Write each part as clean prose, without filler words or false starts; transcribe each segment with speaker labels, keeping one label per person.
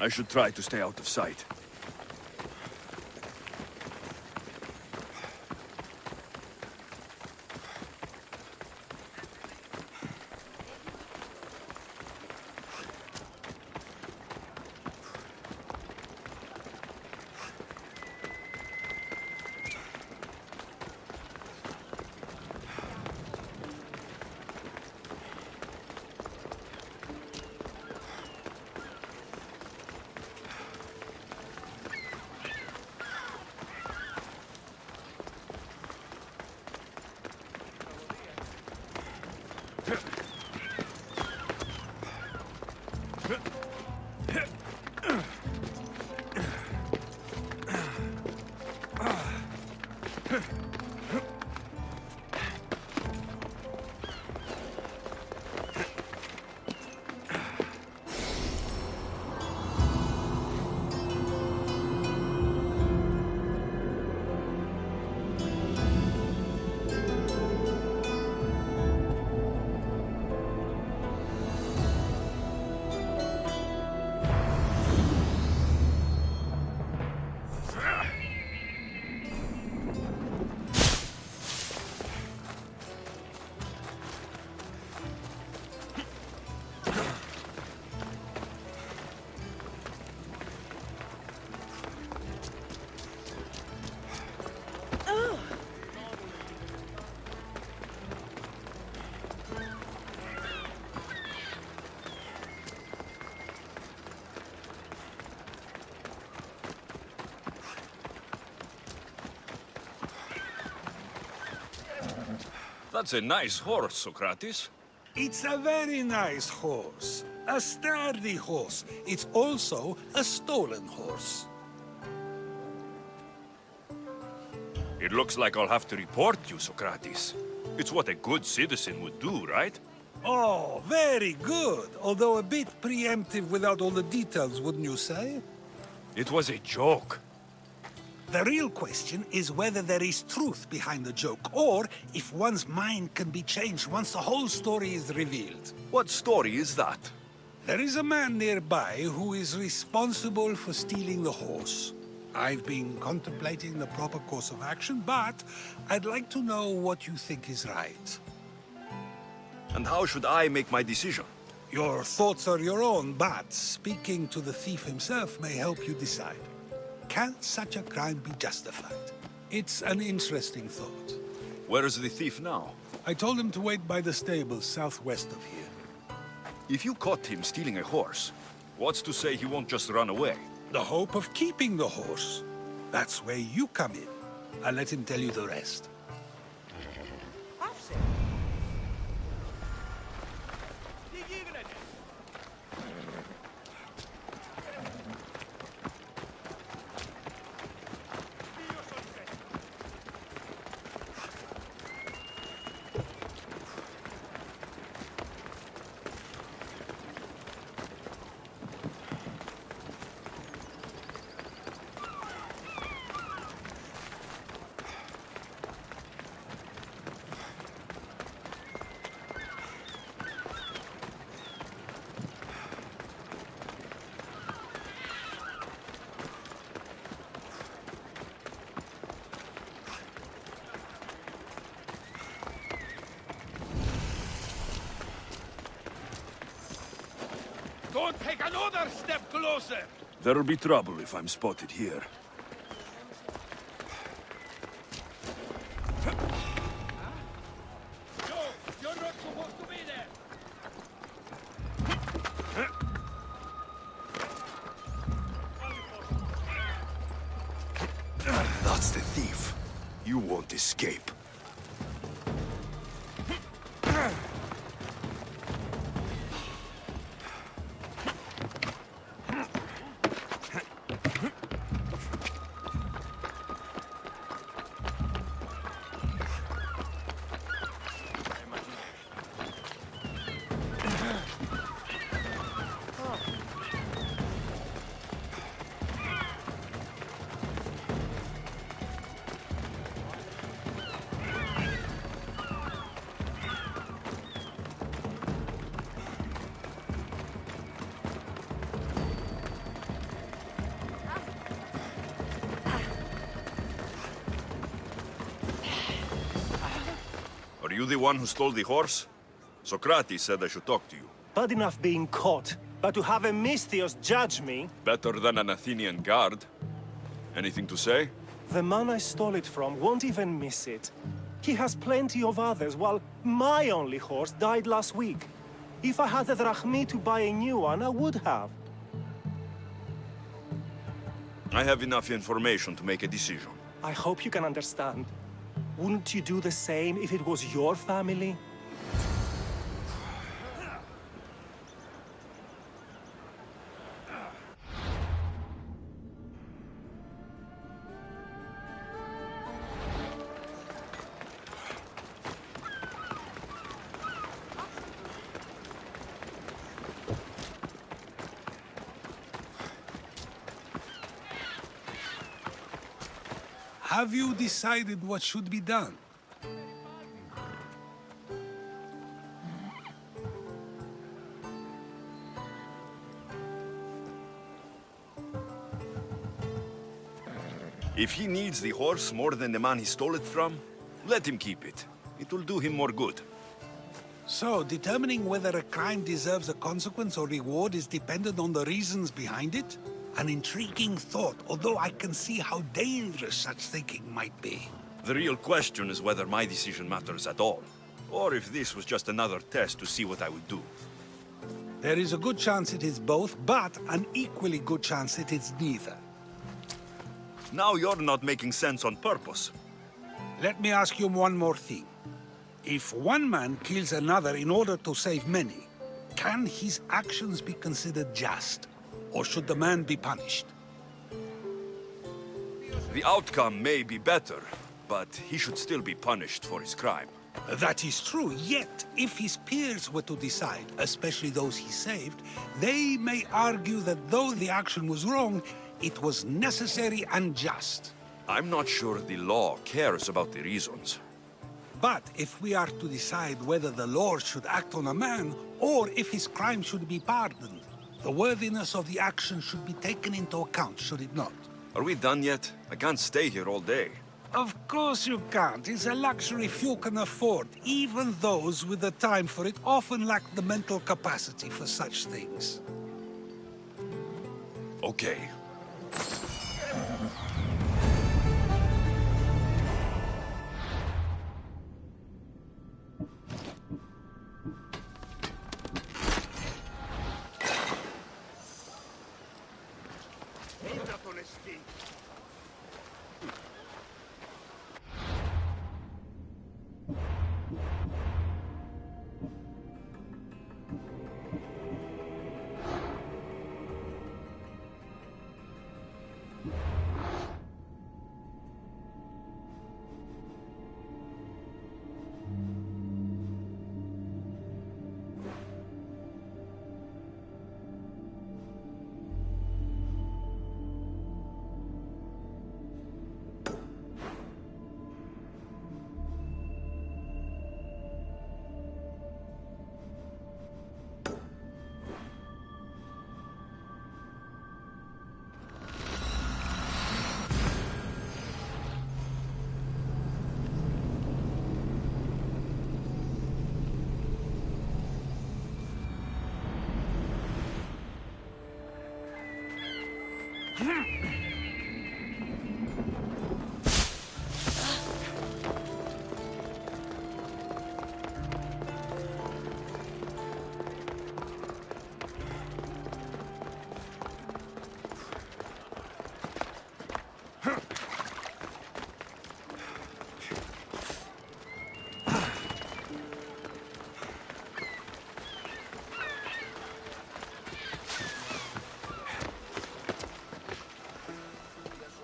Speaker 1: I should try to stay out of sight.
Speaker 2: That's a nice horse, Socrates.
Speaker 3: It's a very nice horse. A sturdy horse. It's also a stolen horse.
Speaker 2: It looks like I'll have to report you, Socrates. It's what a good citizen would do, right?
Speaker 3: Oh, very good. Although a bit preemptive without all the details, wouldn't you say?
Speaker 2: It was a joke.
Speaker 3: The real question is whether there is truth behind the joke, or if one's mind can be changed once the whole story is revealed.
Speaker 2: What story is that?
Speaker 3: There is a man nearby who is responsible for stealing the horse. I've been contemplating the proper course of action, but I'd like to know what you think is right.
Speaker 2: And how should I make my decision?
Speaker 3: Your thoughts are your own, but speaking to the thief himself may help you decide. Can such a crime be justified? It's an interesting thought.
Speaker 2: Where is the thief now?
Speaker 3: I told him to wait by the stables southwest of here.
Speaker 2: If you caught him stealing a horse, what's to say he won't just run away?
Speaker 3: The hope of keeping the horse. That's where you come in. I'll let him tell you the rest.
Speaker 4: Don't take another step closer!
Speaker 1: There'll be trouble if I'm spotted here.
Speaker 4: No, you're not supposed to be there!
Speaker 1: That's the thief. You won't escape.
Speaker 2: you the one who stole the horse? Socrates said I should talk to you.
Speaker 5: Bad enough being caught, but to have a Misthios judge me?
Speaker 2: Better than an Athenian guard. Anything to say?
Speaker 5: The man I stole it from won't even miss it. He has plenty of others, while my only horse died last week. If I had the drachmi to buy a new one, I would have.
Speaker 2: I have enough information to make a decision.
Speaker 5: I hope you can understand. Wouldn't you do the same if it was your family?
Speaker 3: Have you decided what should be done?
Speaker 2: If he needs the horse more than the man he stole it from, let him keep it. It will do him more good.
Speaker 3: So, determining whether a crime deserves a consequence or reward is dependent on the reasons behind it? An intriguing thought, although I can see how dangerous such thinking might be.
Speaker 2: The real question is whether my decision matters at all, or if this was just another test to see what I would do.
Speaker 3: There is a good chance it is both, but an equally good chance it is neither.
Speaker 2: Now you're not making sense on purpose.
Speaker 3: Let me ask you one more thing. If one man kills another in order to save many, can his actions be considered just? Or should the man be punished?
Speaker 2: The outcome may be better, but he should still be punished for his crime.
Speaker 3: That is true, yet if his peers were to decide, especially those he saved, they may argue that though the action was wrong, it was necessary and just.
Speaker 2: I'm not sure the law cares about the reasons.
Speaker 3: But if we are to decide whether the law should act on a man, or if his crime should be pardoned, the worthiness of the action should be taken into account, should it not?
Speaker 2: Are we done yet? I can't stay here all day.
Speaker 3: Of course you can't. It's a luxury few can afford. Even those with the time for it often lack the mental capacity for such things.
Speaker 2: Okay.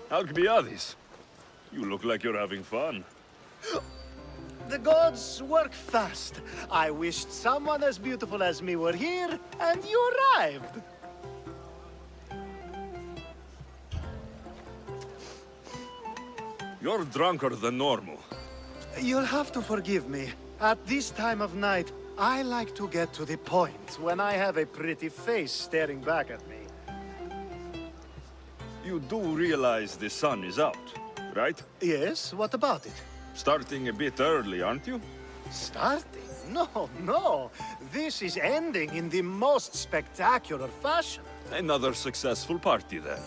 Speaker 2: Alcbiades, you look like you're having fun.
Speaker 6: The gods work fast. I wished someone as beautiful as me were here, and you arrived.
Speaker 2: You're drunker than normal.
Speaker 6: You'll have to forgive me. At this time of night, I like to get to the point when I have a pretty face staring back at me.
Speaker 2: You do realize the sun is out, right?
Speaker 6: Yes, what about it?
Speaker 2: Starting a bit early, aren't you?
Speaker 6: Starting? No, no. This is ending in the most spectacular fashion.
Speaker 2: Another successful party, then.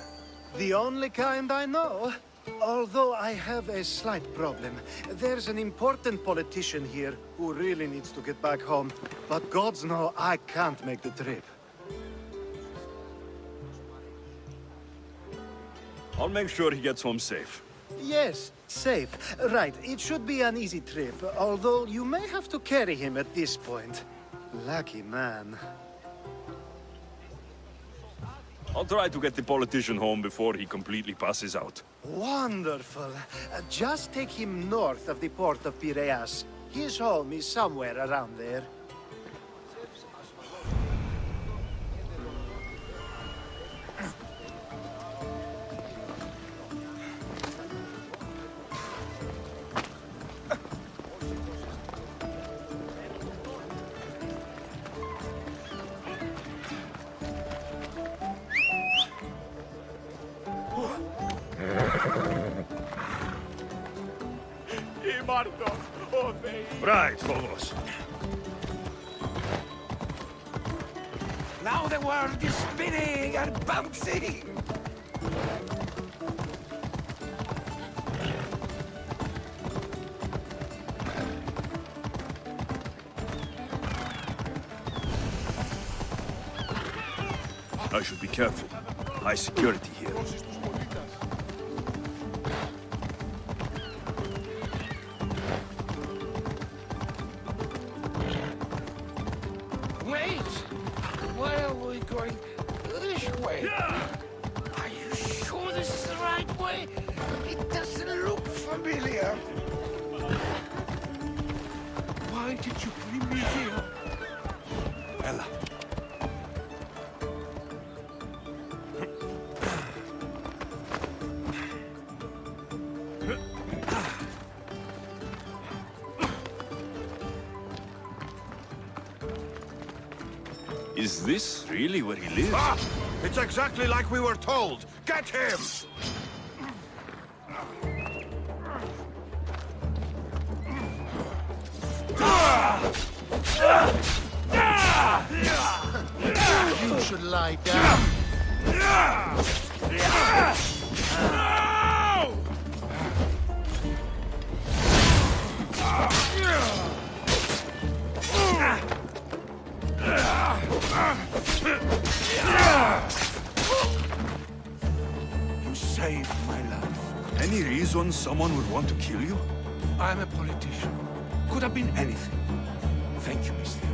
Speaker 6: The only kind I know. Although I have a slight problem. There's an important politician here who really needs to get back home. But gods know I can't make the trip.
Speaker 2: I'll make sure he gets home safe.
Speaker 6: Yes, safe. Right, it should be an easy trip, although you may have to carry him at this point. Lucky man.
Speaker 2: I'll try to get the politician home before he completely passes out.
Speaker 6: Wonderful. Just take him north of the port of Piraeus. His home is somewhere around there.
Speaker 2: Right, Phobos.
Speaker 3: Now the world is spinning and bouncing!
Speaker 2: I should be careful. High security here.
Speaker 3: Wait! Why are we going this way? Are you sure this is the right way? It doesn't look familiar. Why did you bring me here? Ella.
Speaker 2: Is this really where he lives?
Speaker 1: Ah! It's exactly like we were told! Get him!
Speaker 6: You should lie down.
Speaker 3: You saved my life.
Speaker 2: Any reason someone would want to kill you?
Speaker 3: I'm a politician. Could have been anything. Thank you, Mestre.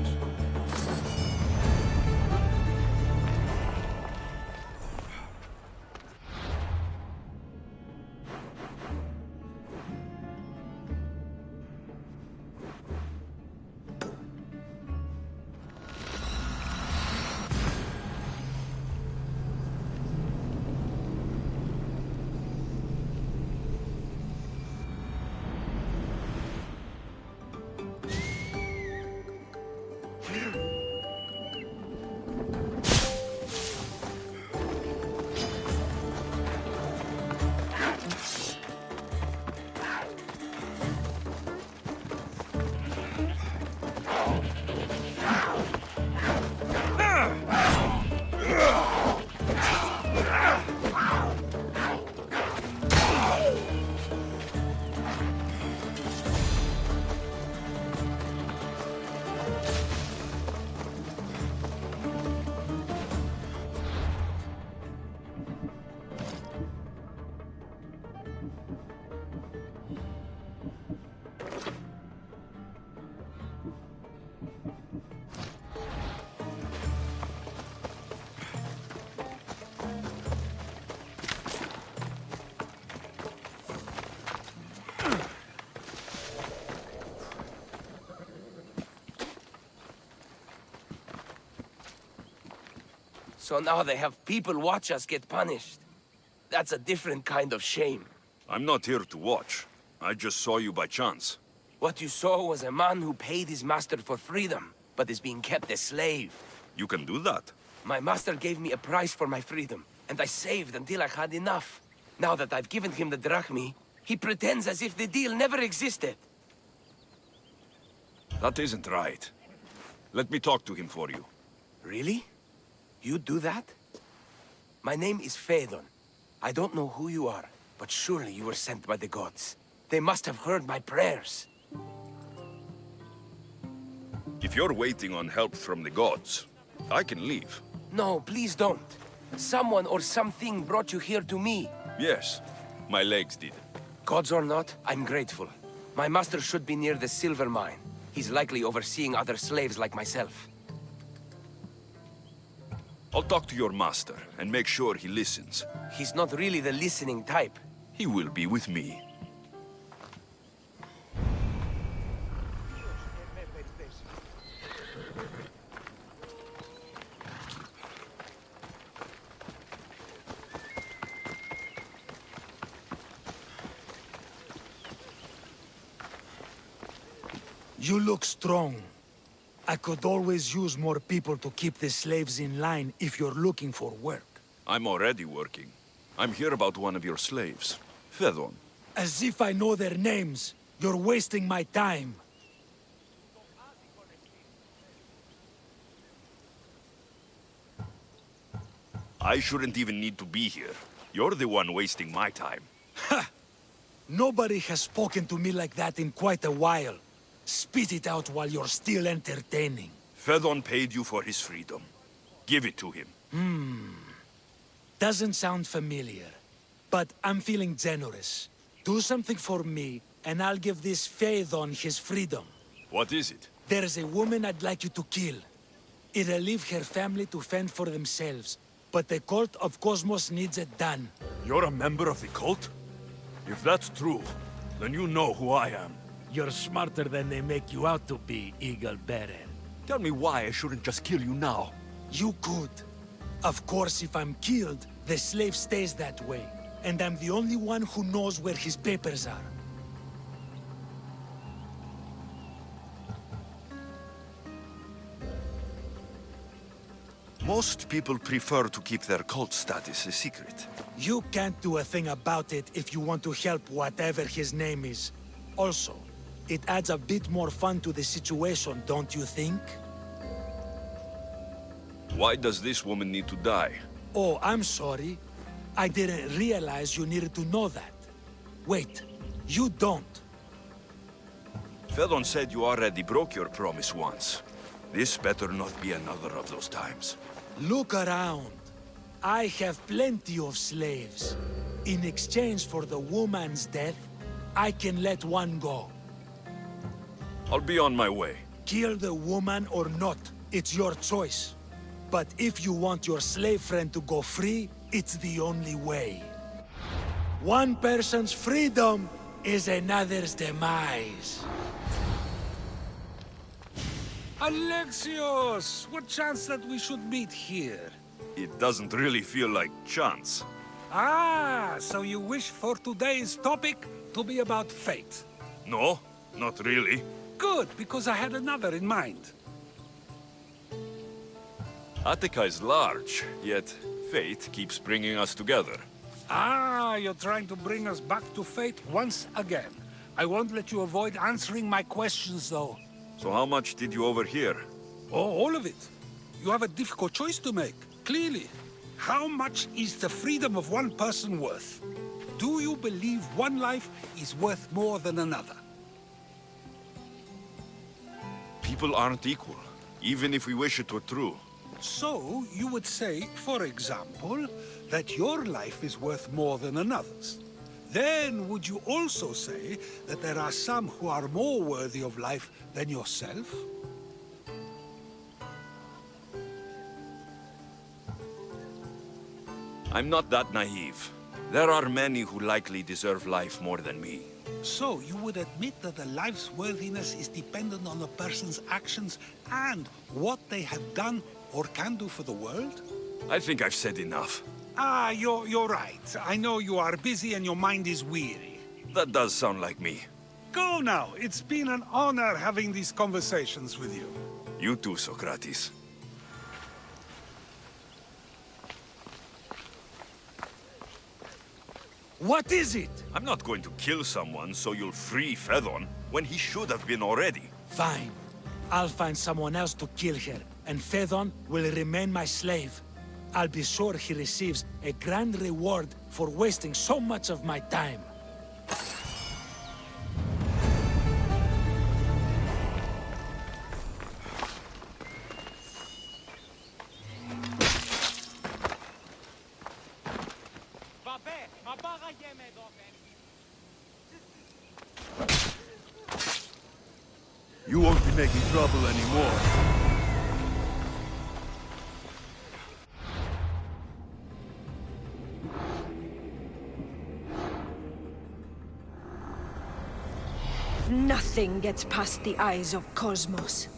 Speaker 7: So now they have people watch us get punished. That's a different kind of shame.
Speaker 2: I'm not here to watch. I just saw you by chance.
Speaker 7: What you saw was a man who paid his master for freedom, but is being kept a slave.
Speaker 2: You can do that.
Speaker 7: My master gave me a price for my freedom, and I saved until I had enough. Now that I've given him the drachmi, he pretends as if the deal never existed.
Speaker 2: That isn't right. Let me talk to him for you.
Speaker 7: Really? You do that? My name is Phaedon. I don't know who you are, but surely you were sent by the gods. They must have heard my prayers.
Speaker 2: If you're waiting on help from the gods, I can leave.
Speaker 7: No, please don't. Someone or something brought you here to me.
Speaker 2: Yes, my legs did.
Speaker 7: Gods or not, I'm grateful. My master should be near the silver mine. He's likely overseeing other slaves like myself.
Speaker 2: I'll talk to your master and make sure he listens.
Speaker 7: He's not really the listening type.
Speaker 2: He will be with me.
Speaker 8: You look strong. I could always use more people to keep the slaves in line if you're looking for work.
Speaker 2: I'm already working. I'm here about one of your slaves, Phaedon.
Speaker 8: As if I know their names. You're wasting my time.
Speaker 2: I shouldn't even need to be here. You're the one wasting my time.
Speaker 8: Ha! Nobody has spoken to me like that in quite a while. Spit it out while you're still entertaining.
Speaker 2: Phaedon paid you for his freedom. Give it to him.
Speaker 8: Doesn't sound familiar. But I'm feeling generous. Do something for me, and I'll give this Phaedon his freedom.
Speaker 2: What is it?
Speaker 8: There's a woman I'd like you to kill. It'll leave her family to fend for themselves. But the cult of Cosmos needs it done.
Speaker 2: You're a member of the cult? If that's true, then you know who I am.
Speaker 8: You're smarter than they make you out to be, Eagle Bearer.
Speaker 2: Tell me why I shouldn't just kill you now.
Speaker 8: You could. Of course, if I'm killed, the slave stays that way. And I'm the only one who knows where his papers are.
Speaker 1: Most people prefer to keep their cult status a secret.
Speaker 8: You can't do a thing about it if you want to help whatever his name is. Also, it adds a bit more fun to the situation, don't you think?
Speaker 2: Why does this woman need to die?
Speaker 8: Oh, I'm sorry. I didn't realize you needed to know that. Wait, you don't.
Speaker 2: Phaedon said you already broke your promise once. This better not be another of those times.
Speaker 8: Look around. I have plenty of slaves. In exchange for the woman's death, I can let one go.
Speaker 2: I'll be on my way.
Speaker 8: Kill the woman or not, it's your choice. But if you want your slave friend to go free, it's the only way. One person's freedom is another's demise.
Speaker 3: Alexios! What chance that we should meet here?
Speaker 2: It doesn't really feel like chance.
Speaker 3: Ah, so you wish for today's topic to be about fate.
Speaker 2: No, not really.
Speaker 3: Good, because I had another in mind.
Speaker 2: Attica is large, yet fate keeps bringing us together.
Speaker 3: Ah, you're trying to bring us back to fate once again. I won't let you avoid answering my questions, though.
Speaker 2: So how much did you overhear?
Speaker 3: Oh, all of it. You have a difficult choice to make, clearly. How much is the freedom of one person worth? Do you believe one life is worth more than another?
Speaker 2: People aren't equal, even if we wish it were true.
Speaker 3: So, you would say, for example, that your life is worth more than another's. Then, would you also say that there are some who are more worthy of life than yourself?
Speaker 2: I'm not that naive. There are many who likely deserve life more than me.
Speaker 3: So, you would admit that a life's worthiness is dependent on a person's actions and what they have done or can do for the world?
Speaker 2: I think I've said enough.
Speaker 3: Ah, you're right. I know you are busy and your mind is weary.
Speaker 2: That does sound like me.
Speaker 3: Go now. It's been an honor having these conversations with you.
Speaker 2: You too, Socrates.
Speaker 8: What is it?
Speaker 2: I'm not going to kill someone so you'll free Phaedon when he should have been already.
Speaker 8: Fine. I'll find someone else to kill her, and Phaedon will remain my slave. I'll be sure he receives a grand reward for wasting so much of my time.
Speaker 2: You won't be making trouble anymore.
Speaker 9: Nothing gets past the eyes of Cosmos.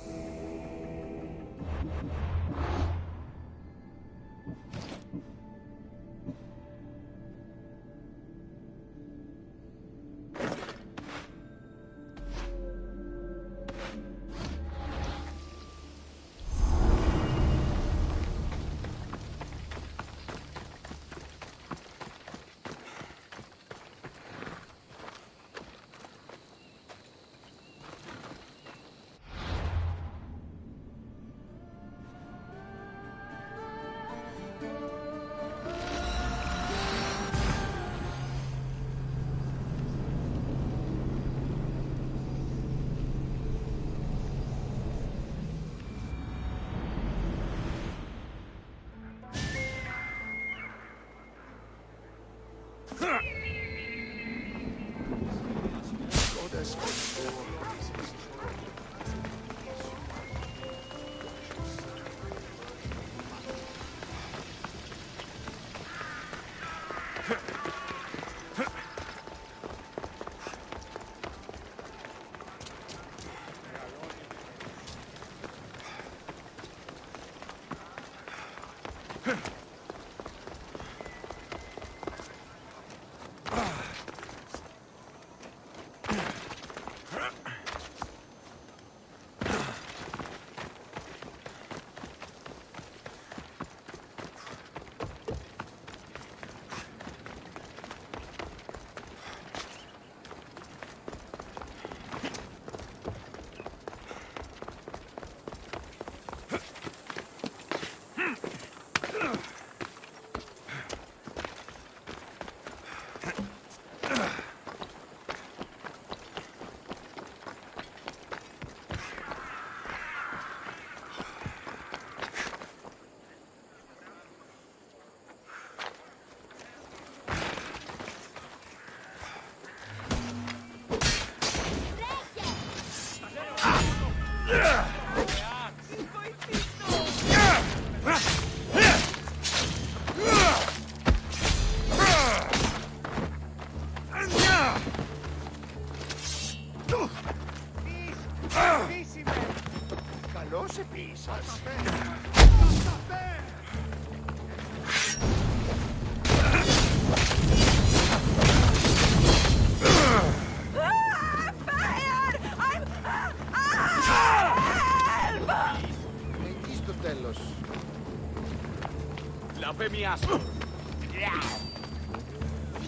Speaker 4: Βλαφέμιας!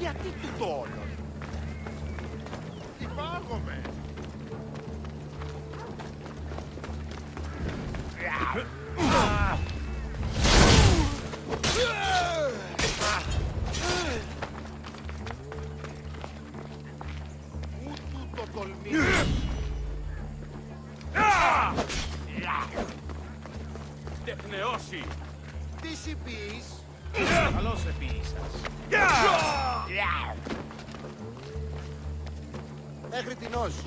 Speaker 4: Γιατί του το όλο! Τι πάγομαι! Ούτου το τολμήσει! Τεχνεώσει! Τι συμπείς! Καλώς επίησας! Μέχρι την όση!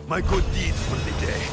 Speaker 2: My good deed for the day.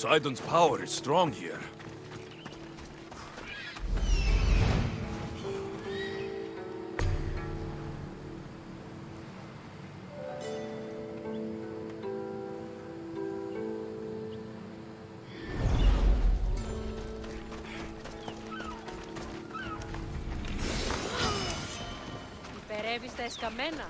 Speaker 2: Poseidon's power is strong here.
Speaker 10: Υπερεύεις τα εσκαμμένα.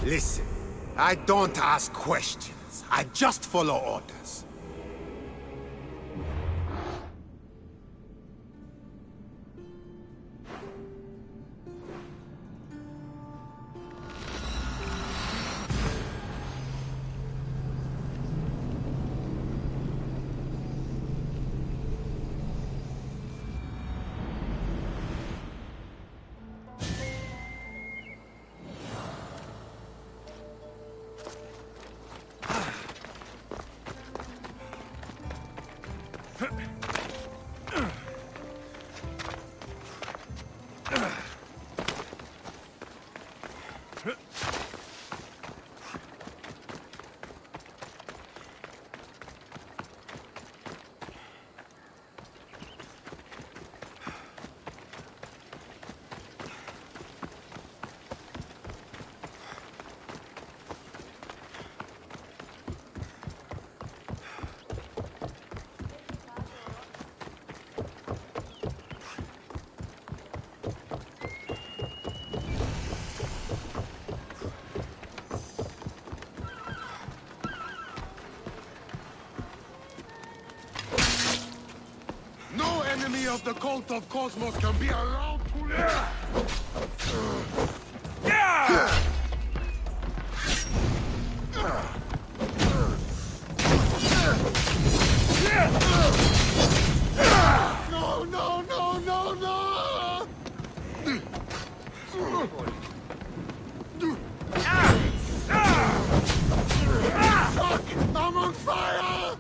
Speaker 1: Listen, I don't ask questions. I just follow orders. No enemy of the cult of Cosmos can be allowed to live! No, no, no, no, no! Fuck! I'm on fire!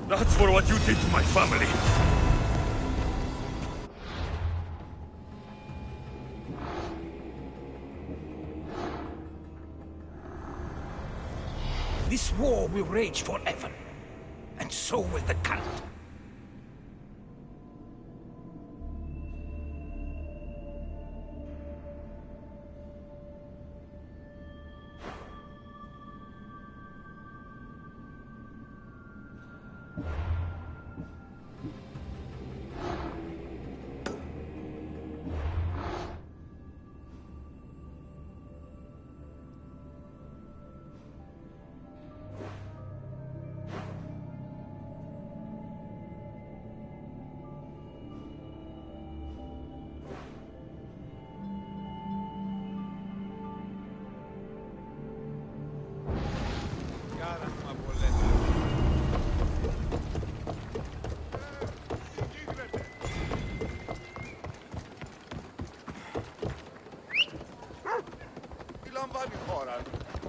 Speaker 2: That's for what you did to my family.
Speaker 7: This war will rage forever, and so will the cult.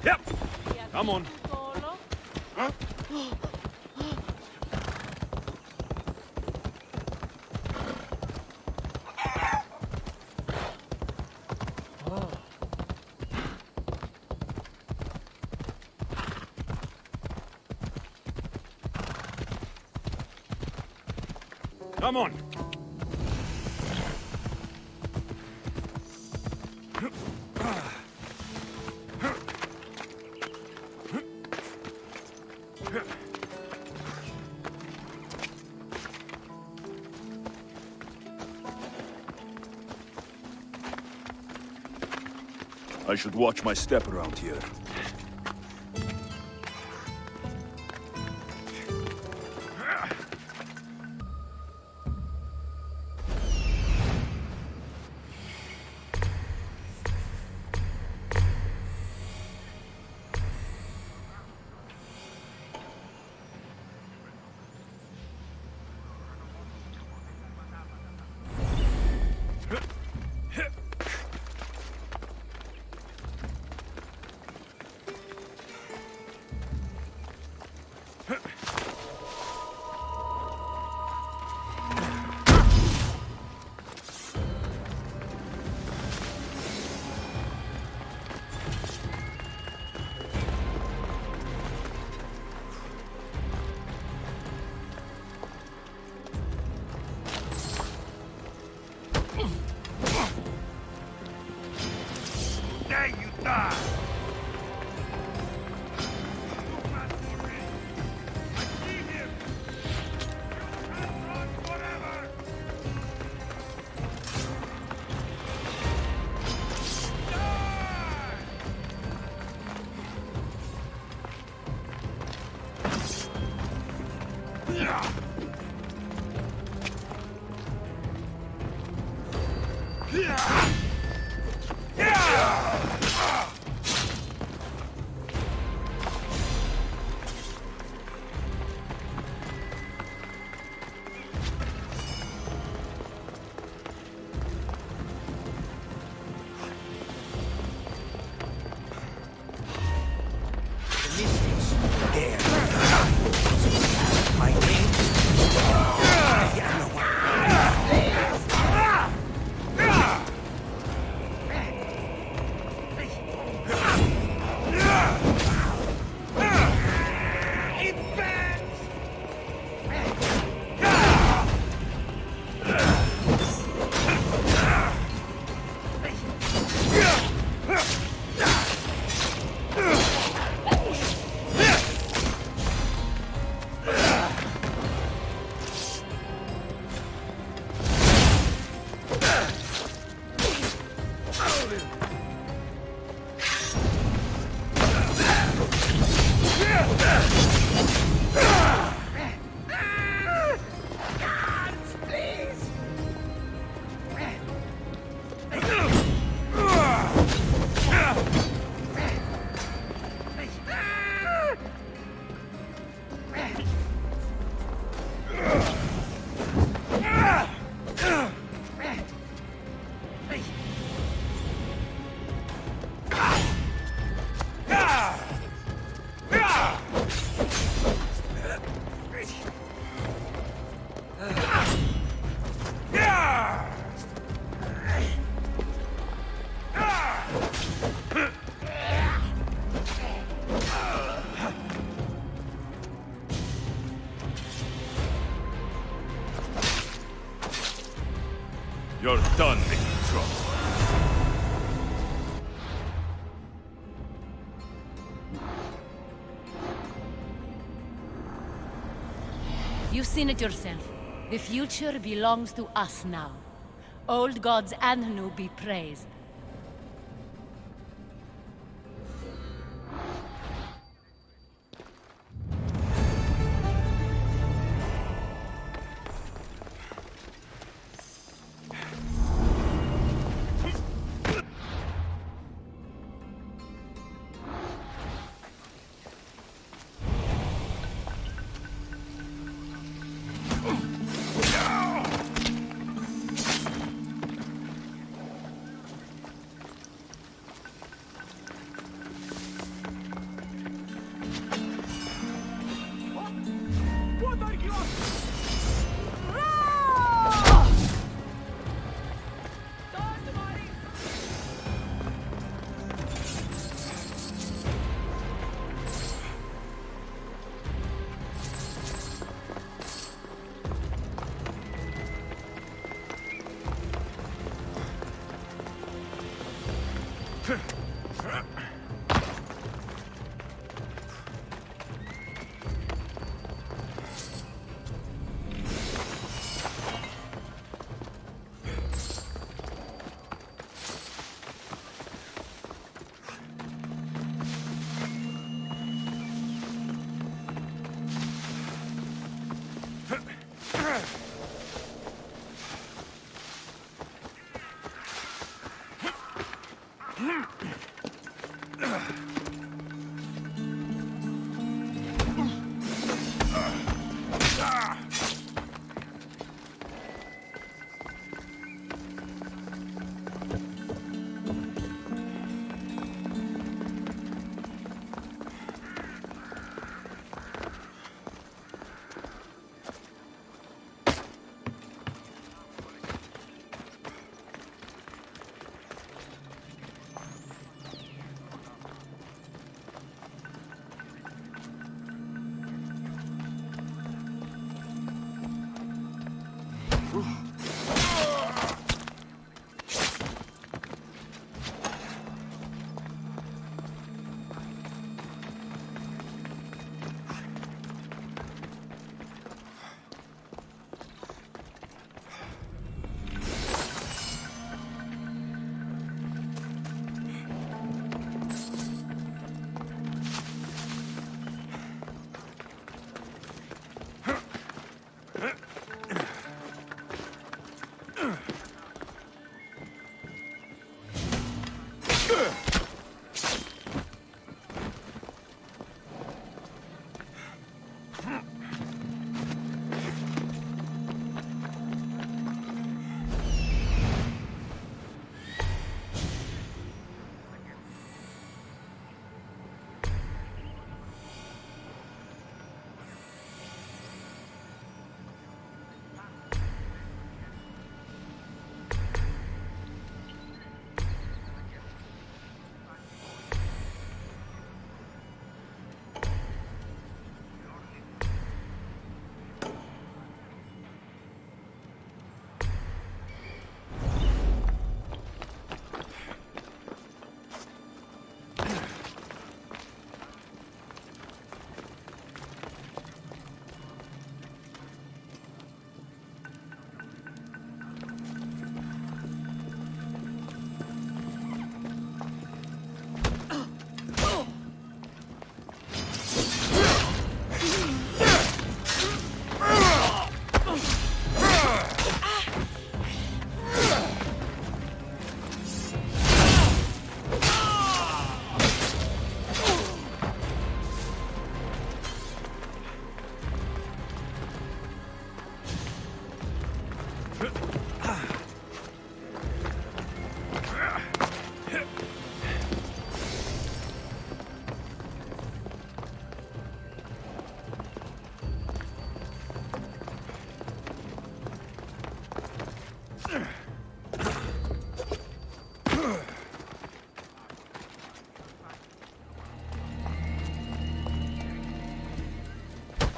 Speaker 2: Yep. Come on. Come on. I should watch my step around here.
Speaker 7: mystics. There. My name?
Speaker 2: You're done making trouble.
Speaker 10: You've seen it yourself. The future belongs to us now. Old gods and new be praised.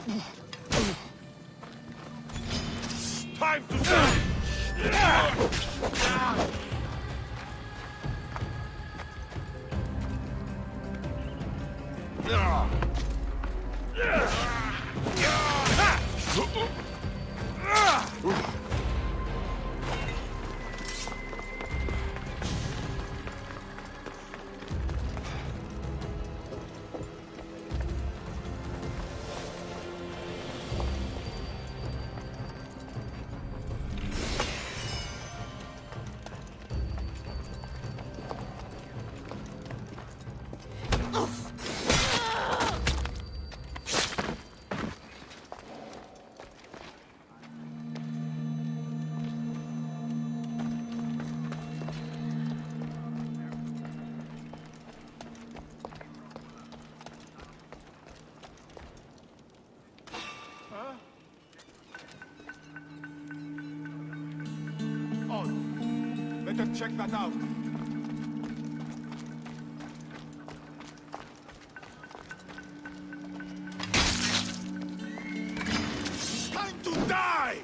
Speaker 4: Time to die! Better check that out. Time to die!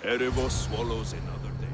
Speaker 2: Erebos swallows another day.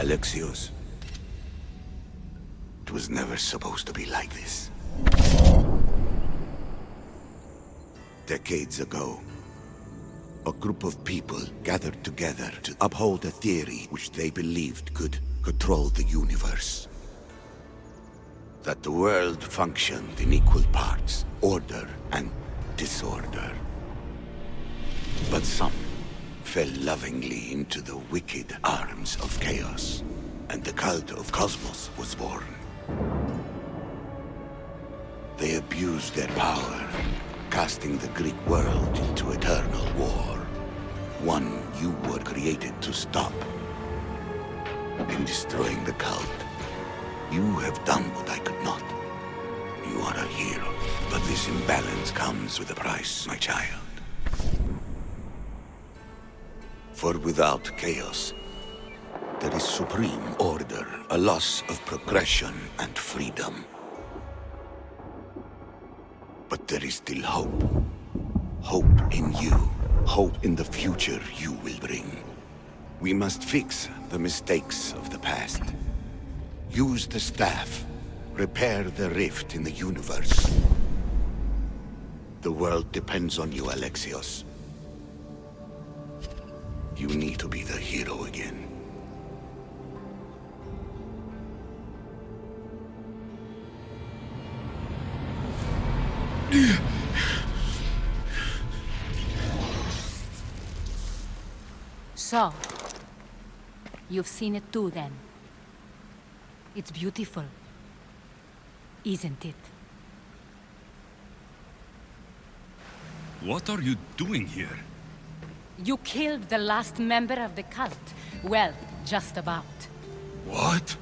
Speaker 1: Alexios. It was never supposed to be like this. Decades ago, a group of people gathered together to uphold a theory which they believed could control the universe. That the world functioned in equal parts, order and disorder. But some fell lovingly into the wicked arms of chaos, and the cult of Cosmos was born. They abused their power, casting the Greek world into eternal war. One you were created to stop. In destroying the cult, you have done what I could not. You are a hero, but this imbalance comes with a price, my child. For without chaos, there is supreme order, a loss of progression and freedom. But there is still hope. Hope in you. Hope in the future you will bring. We must fix the mistakes of the past. Use the staff. Repair the rift in the universe. The world depends on you, Alexios. You need to be the hero again.
Speaker 10: So, you've seen it too then. It's beautiful, isn't it?
Speaker 2: What are you doing here?
Speaker 10: You killed the last member of the cult. Well, just about.
Speaker 2: What?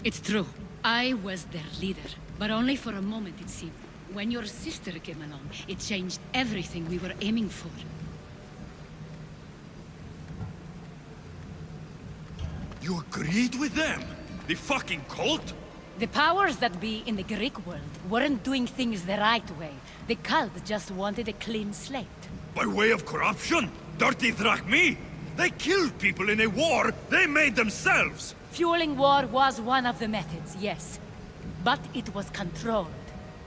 Speaker 10: It's true. I was their leader, but only for a moment it seemed. When your sister came along, it changed everything we were aiming for.
Speaker 2: You agreed with them? The fucking cult?
Speaker 10: The powers that be in the Greek world weren't doing things the right way. The cult just wanted a clean slate.
Speaker 2: By way of corruption? Dirty drachmi? They killed people in a war they made themselves!
Speaker 10: Fueling war was one of the methods, yes. But it was controlled.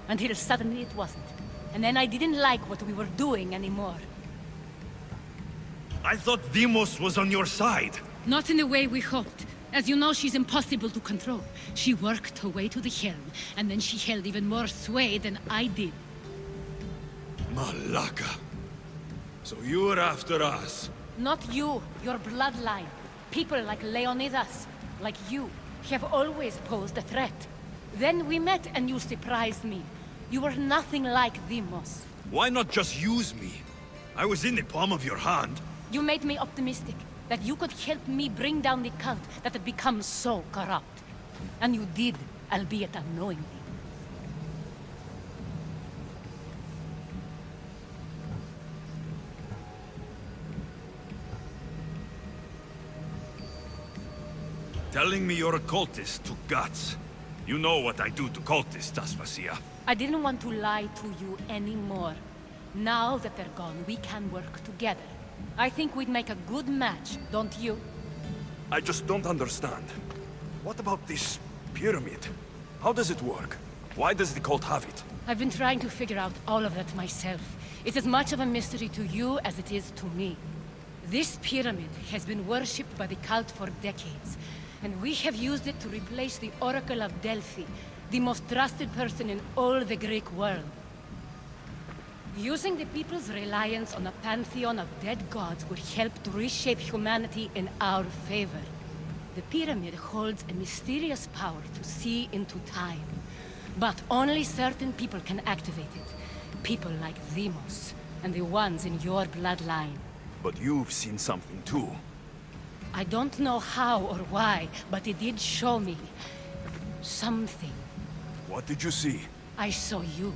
Speaker 10: Until suddenly it wasn't. And then I didn't like what we were doing anymore.
Speaker 2: I thought Deimos was on your side.
Speaker 10: Not in the way we hoped. As you know, she's impossible to control. She worked her way to the helm, and then she held even more sway than I did.
Speaker 2: Malaka. So you were after us?
Speaker 10: Not you, your bloodline. People like Leonidas, like you, have always posed a threat. Then we met and you surprised me. You were nothing like Deimos.
Speaker 2: Why not just use me? I was in the palm of your hand.
Speaker 10: You made me optimistic that you could help me bring down the cult that had become so corrupt. And you did, albeit unknowingly.
Speaker 2: Telling me you're a cultist took guts. You know what I do to cultists, Aspasia.
Speaker 10: I didn't want to lie to you anymore. Now that they're gone, we can work together. I think we'd make a good match, don't you?
Speaker 2: I just don't understand. What about this pyramid? How does it work? Why does the cult have it?
Speaker 10: I've been trying to figure out all of that myself. It's as much of a mystery to you as it is to me. This pyramid has been worshipped by the cult for decades, and we have used it to replace the Oracle of Delphi, the most trusted person in all the Greek world. Using the people's reliance on a pantheon of dead gods would help to reshape humanity in our favor. The pyramid holds a mysterious power to see into time. But only certain people can activate it. People like Demos, and the ones in your bloodline.
Speaker 2: But you've seen something too.
Speaker 10: I don't know how or why, but it did show me something.
Speaker 2: What did you see?
Speaker 10: I saw you.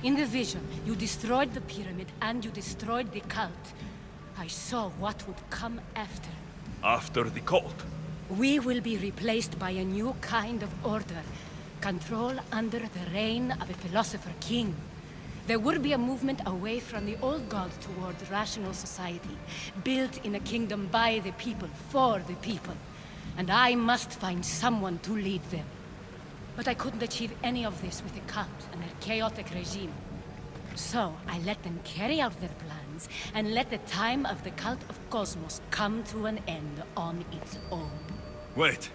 Speaker 10: In the vision, you destroyed the pyramid and you destroyed the cult. I saw what would come after.
Speaker 2: After the cult?
Speaker 10: We will be replaced by a new kind of order. Control under the reign of a philosopher king. There would be a movement away from the old gods towards rational society, built in a kingdom by the people, for the people. And I must find someone to lead them. But I couldn't achieve any of this with the cult and their chaotic regime. So I let them carry out their plans, and let the time of the cult of Cosmos come to an end on its own.
Speaker 2: Wait,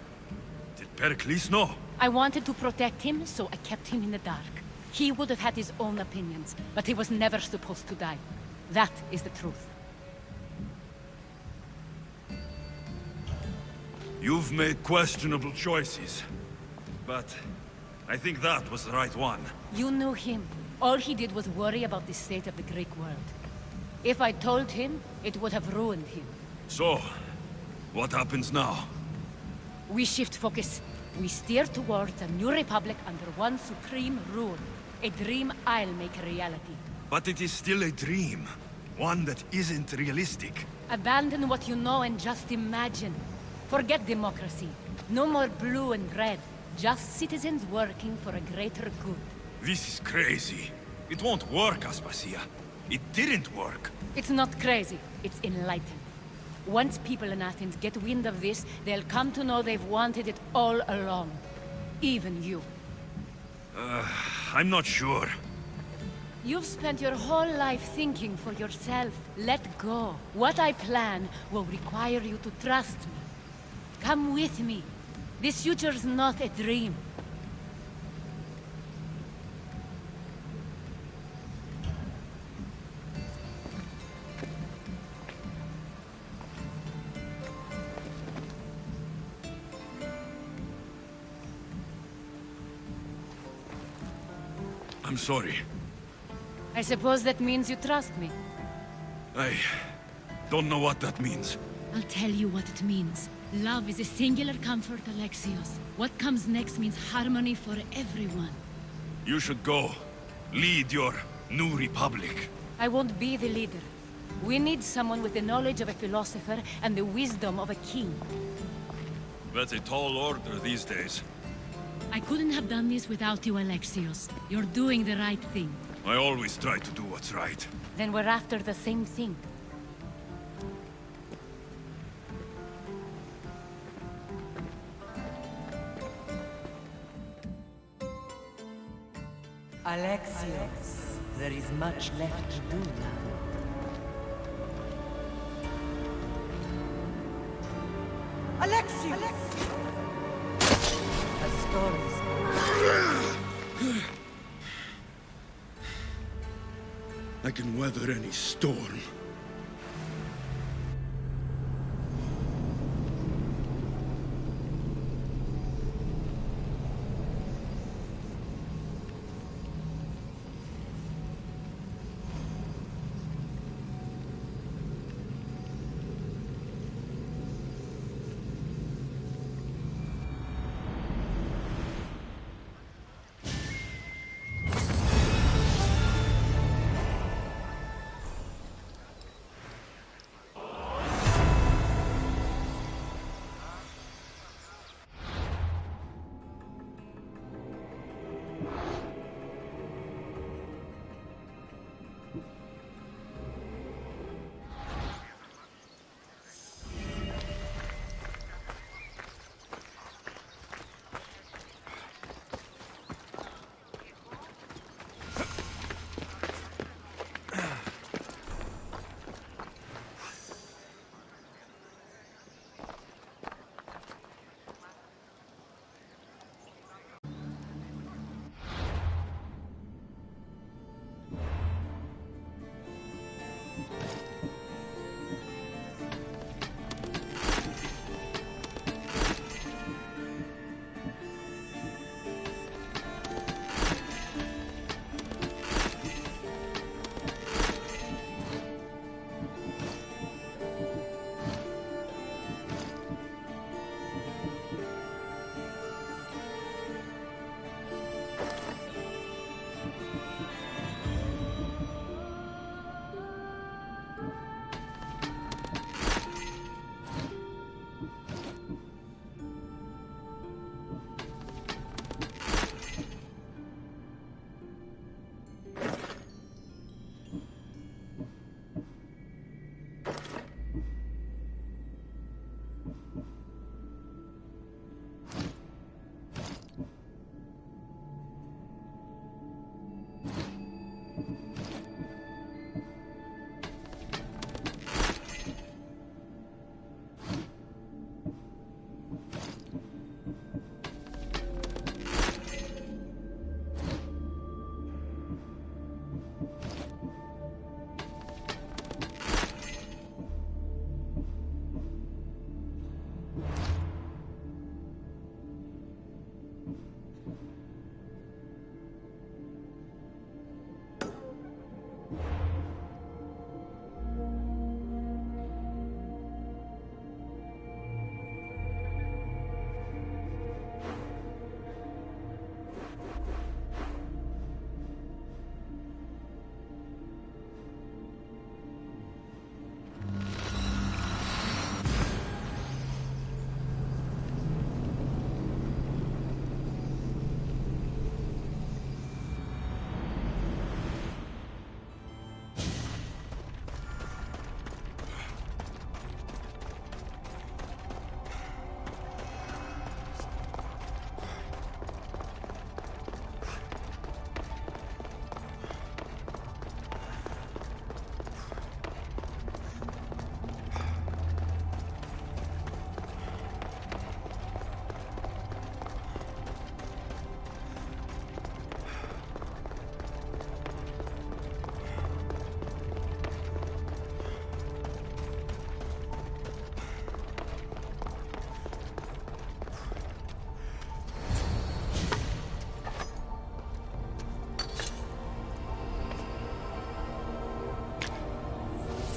Speaker 2: did Pericles know?
Speaker 10: I wanted to protect him, so I kept him in the dark. He would have had his own opinions, but he was never supposed to die. That is the truth.
Speaker 2: You've made questionable choices, but I think that was the right one.
Speaker 10: You knew him. All he did was worry about the state of the Greek world. If I told him, it would have ruined him.
Speaker 2: So, what happens now?
Speaker 10: We shift focus. We steer towards a new republic under one supreme rule. A dream I'll make a reality.
Speaker 2: But it is still a dream. One that isn't realistic.
Speaker 10: Abandon what you know and just imagine. Forget democracy. No more blue and red. Just citizens working for a greater good.
Speaker 2: This is crazy. It won't work, Aspasia. It didn't work.
Speaker 10: It's not crazy. It's enlightened. Once people in Athens get wind of this, they'll come to know they've wanted it all along. Even you.
Speaker 2: I'm not sure.
Speaker 10: You've spent your whole life thinking for yourself. Let go. What I plan will require you to trust me. Come with me. This future's not a dream.
Speaker 2: I'm sorry.
Speaker 10: I suppose that means you trust me.
Speaker 2: I don't know what that means.
Speaker 10: I'll tell you what it means. Love is a singular comfort, Alexios. What comes next means harmony for everyone.
Speaker 2: You should go. Lead your new republic.
Speaker 10: I won't be the leader. We need someone with the knowledge of a philosopher and the wisdom of a king.
Speaker 2: That's a tall order these days.
Speaker 10: I couldn't have done this without you, Alexios. You're doing the right thing.
Speaker 2: I always try to do what's right.
Speaker 10: Then we're after the same thing.
Speaker 11: Alexios, there is much left to do now. Alexios! A story's
Speaker 2: I can weather any storm.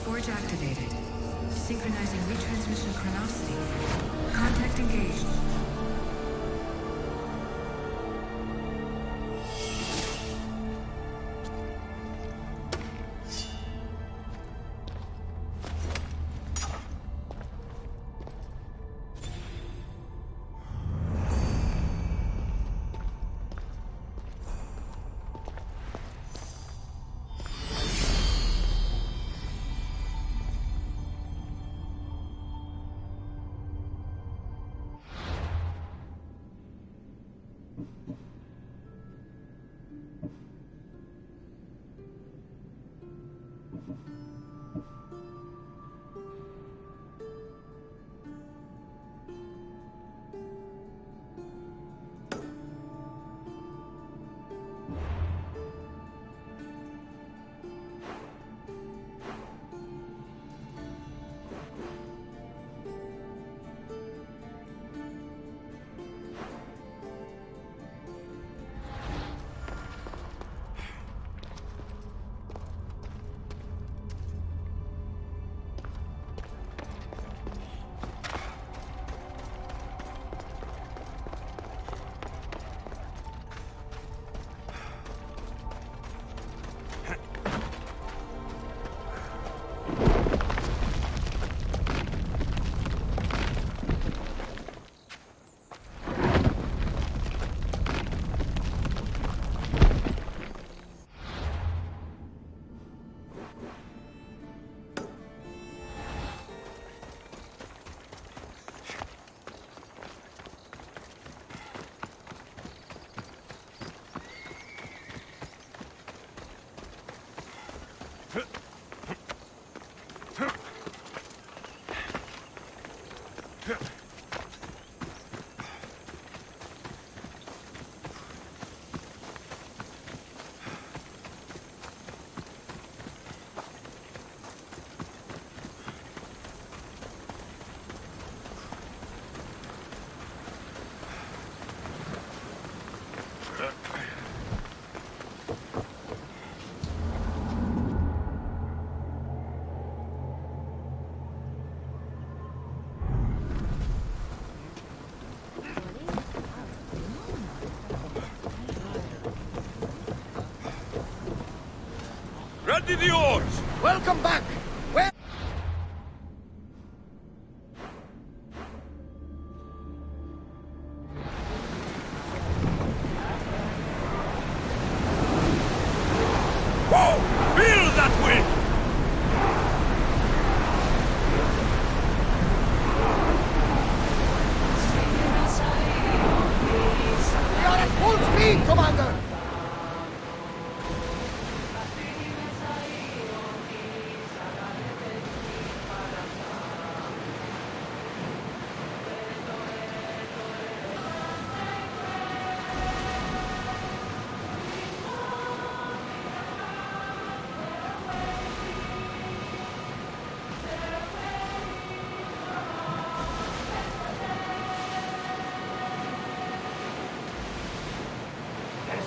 Speaker 12: Forge activated. Synchronizing retransmission chronicity. Contact engaged.
Speaker 2: Ready the oars!
Speaker 6: Welcome back! Where?
Speaker 2: Whoa! Feel that wind!
Speaker 6: We are at full speed, Commander!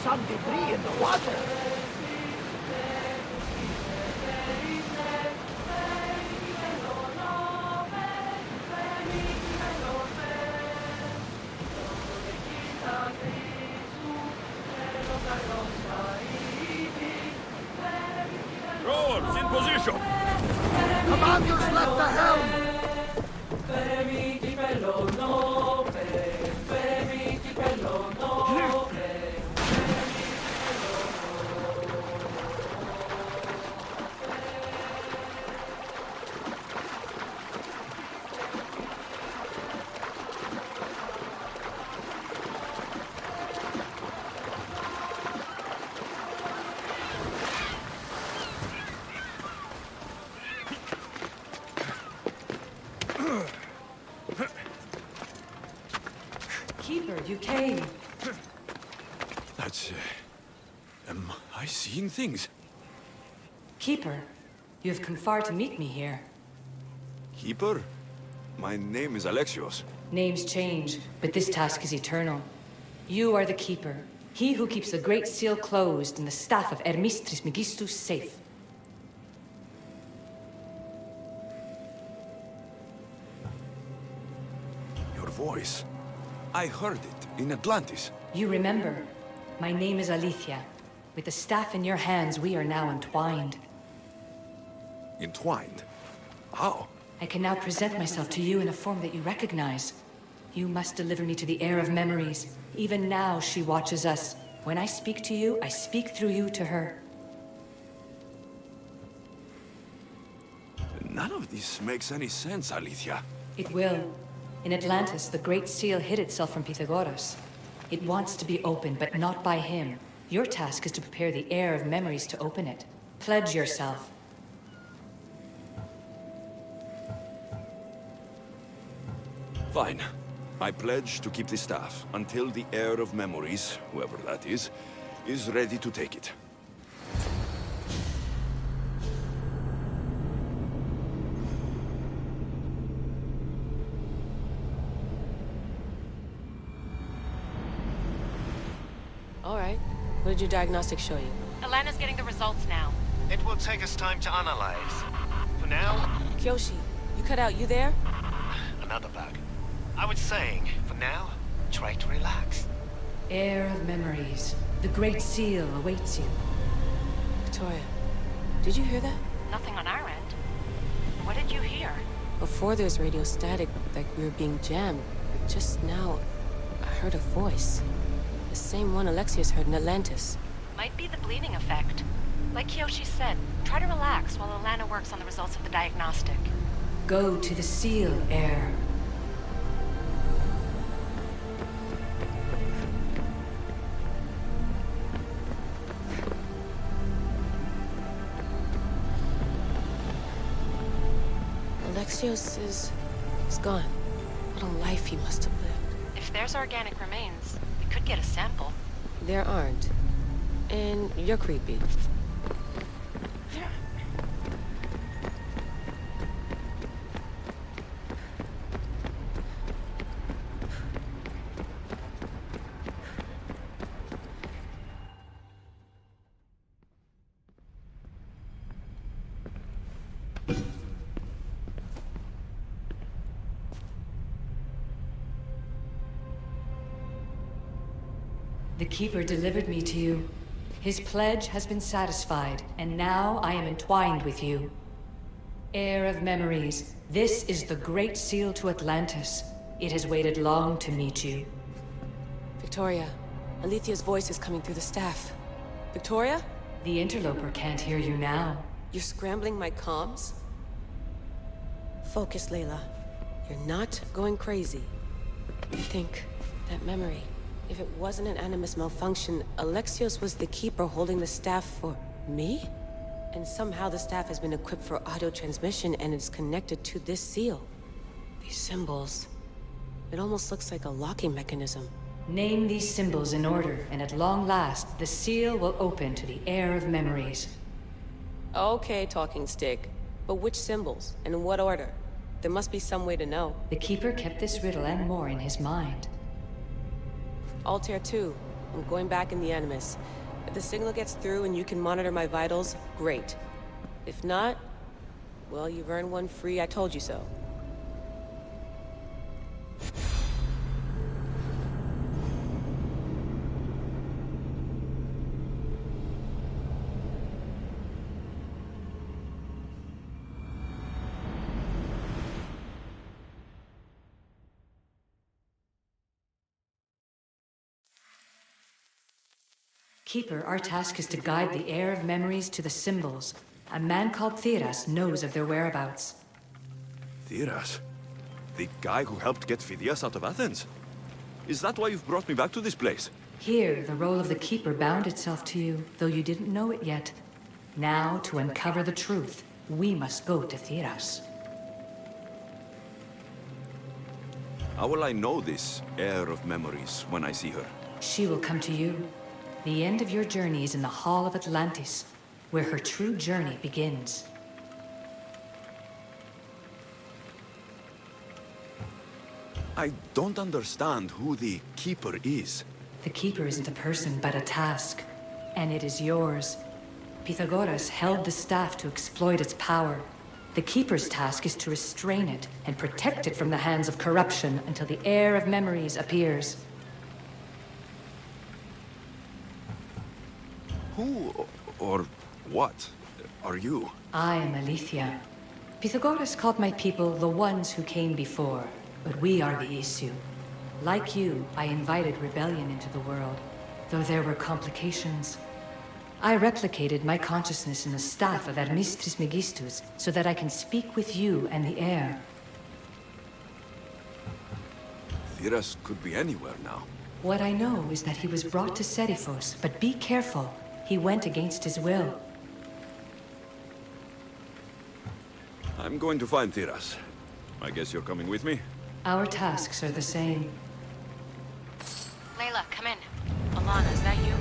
Speaker 13: Some debris in the water.
Speaker 2: Rowers in position!
Speaker 6: Commanders left the helm!
Speaker 12: Keeper, you came.
Speaker 2: That's... am I seeing things?
Speaker 12: Keeper, you have come far to meet me here.
Speaker 2: Keeper? My name is Alexios.
Speaker 12: Names change, but this task is eternal. You are the Keeper, he who keeps the Great Seal closed and the staff of Hermes Trismegistus safe.
Speaker 2: Your voice. I heard it in Atlantis.
Speaker 12: You remember. My name is Alethea. With the staff in your hands, we are now entwined.
Speaker 2: Entwined? How?
Speaker 12: I can now present myself to you in a form that you recognize. You must deliver me to the heir of memories. Even now, she watches us. When I speak to you, I speak through you to her.
Speaker 2: None of this makes any sense, Alethea.
Speaker 12: It will. In Atlantis, the Great Seal hid itself from Pythagoras. It wants to be opened, but not by him. Your task is to prepare the heir of memories to open it. Pledge yourself.
Speaker 2: Fine. I pledge to keep the staff until the heir of memories, whoever that is ready to take it.
Speaker 14: All right. What did your diagnostics show you?
Speaker 10: Alana's getting the results now.
Speaker 15: It will take us time to analyze. For now...
Speaker 14: Kyoshi, you cut out. You there?
Speaker 15: Another bug. I was saying, for now, try to relax.
Speaker 12: Heir of memories. The Great Seal awaits you.
Speaker 14: Victoria, did you hear that?
Speaker 10: Nothing on our end. What did you hear?
Speaker 14: Before there was radio static, like we were being jammed. But just now, I heard a voice. The same one Alexios heard in Atlantis.
Speaker 10: Might be the bleeding effect. Like Kyoshi said, try to relax while Alana works on the results of the diagnostic.
Speaker 12: Go to the Seal, heir.
Speaker 14: Alexios is gone. What a life he must have lived.
Speaker 10: If there's organic remains, we could get a sample.
Speaker 14: There aren't. And you're creepy.
Speaker 12: The Keeper delivered me to you. His pledge has been satisfied, and now I am entwined with you. Heir of memories, this is the Great Seal to Atlantis. It has waited long to meet you.
Speaker 14: Victoria, Alethea's voice is coming through the staff. Victoria?
Speaker 12: The interloper can't hear you now.
Speaker 14: You're scrambling my comms? Focus, Layla. You're not going crazy. Think, that memory. If it wasn't an Animus malfunction, Alexios was the keeper holding the staff for me? And somehow the staff has been equipped for audio transmission and it's connected to this seal. These symbols. It almost looks like a locking mechanism.
Speaker 12: Name these symbols in order, and at long last, the seal will open to the heir of memories.
Speaker 14: Okay, talking stick. But which symbols, and in what order? There must be some way to know.
Speaker 12: The Keeper kept this riddle and more in his mind.
Speaker 14: Altair 2, I'm going back in the Animus. If the signal gets through and you can monitor my vitals, great. If not, well, you've earned one free I told you so.
Speaker 12: Keeper, our task is to guide the heir of memories to the symbols. A man called Teras knows of their whereabouts.
Speaker 2: Teras? The guy who helped get Phidias out of Athens? Is that why you've brought me back to this place?
Speaker 12: Here, the role of the Keeper bound itself to you, though you didn't know it yet. Now, to uncover the truth, we must go to Teras.
Speaker 2: How will I know this heir of memories when I see her?
Speaker 12: She will come to you. The end of your journey is in the Hall of Atlantis, where her true journey begins.
Speaker 2: I don't understand who the Keeper is.
Speaker 12: The Keeper isn't a person, but a task. And it is yours. Pythagoras held the staff to exploit its power. The Keeper's task is to restrain it and protect it from the hands of corruption until the heir of memories appears.
Speaker 2: Who or what are you?
Speaker 12: I am Aletheia. Pythagoras called my people the ones who came before, but we are the issue. Like you, I invited rebellion into the world, though there were complications. I replicated my consciousness in the staff of Hermes Trismegistus so that I can speak with you and the heir.
Speaker 2: Teras could be anywhere now.
Speaker 12: What I know is that he was brought to Seriphos, but be careful. He went against his will.
Speaker 2: I'm going to find Teras. I guess you're coming with me?
Speaker 12: Our tasks are the same.
Speaker 13: Layla, come in. Alana, is that you?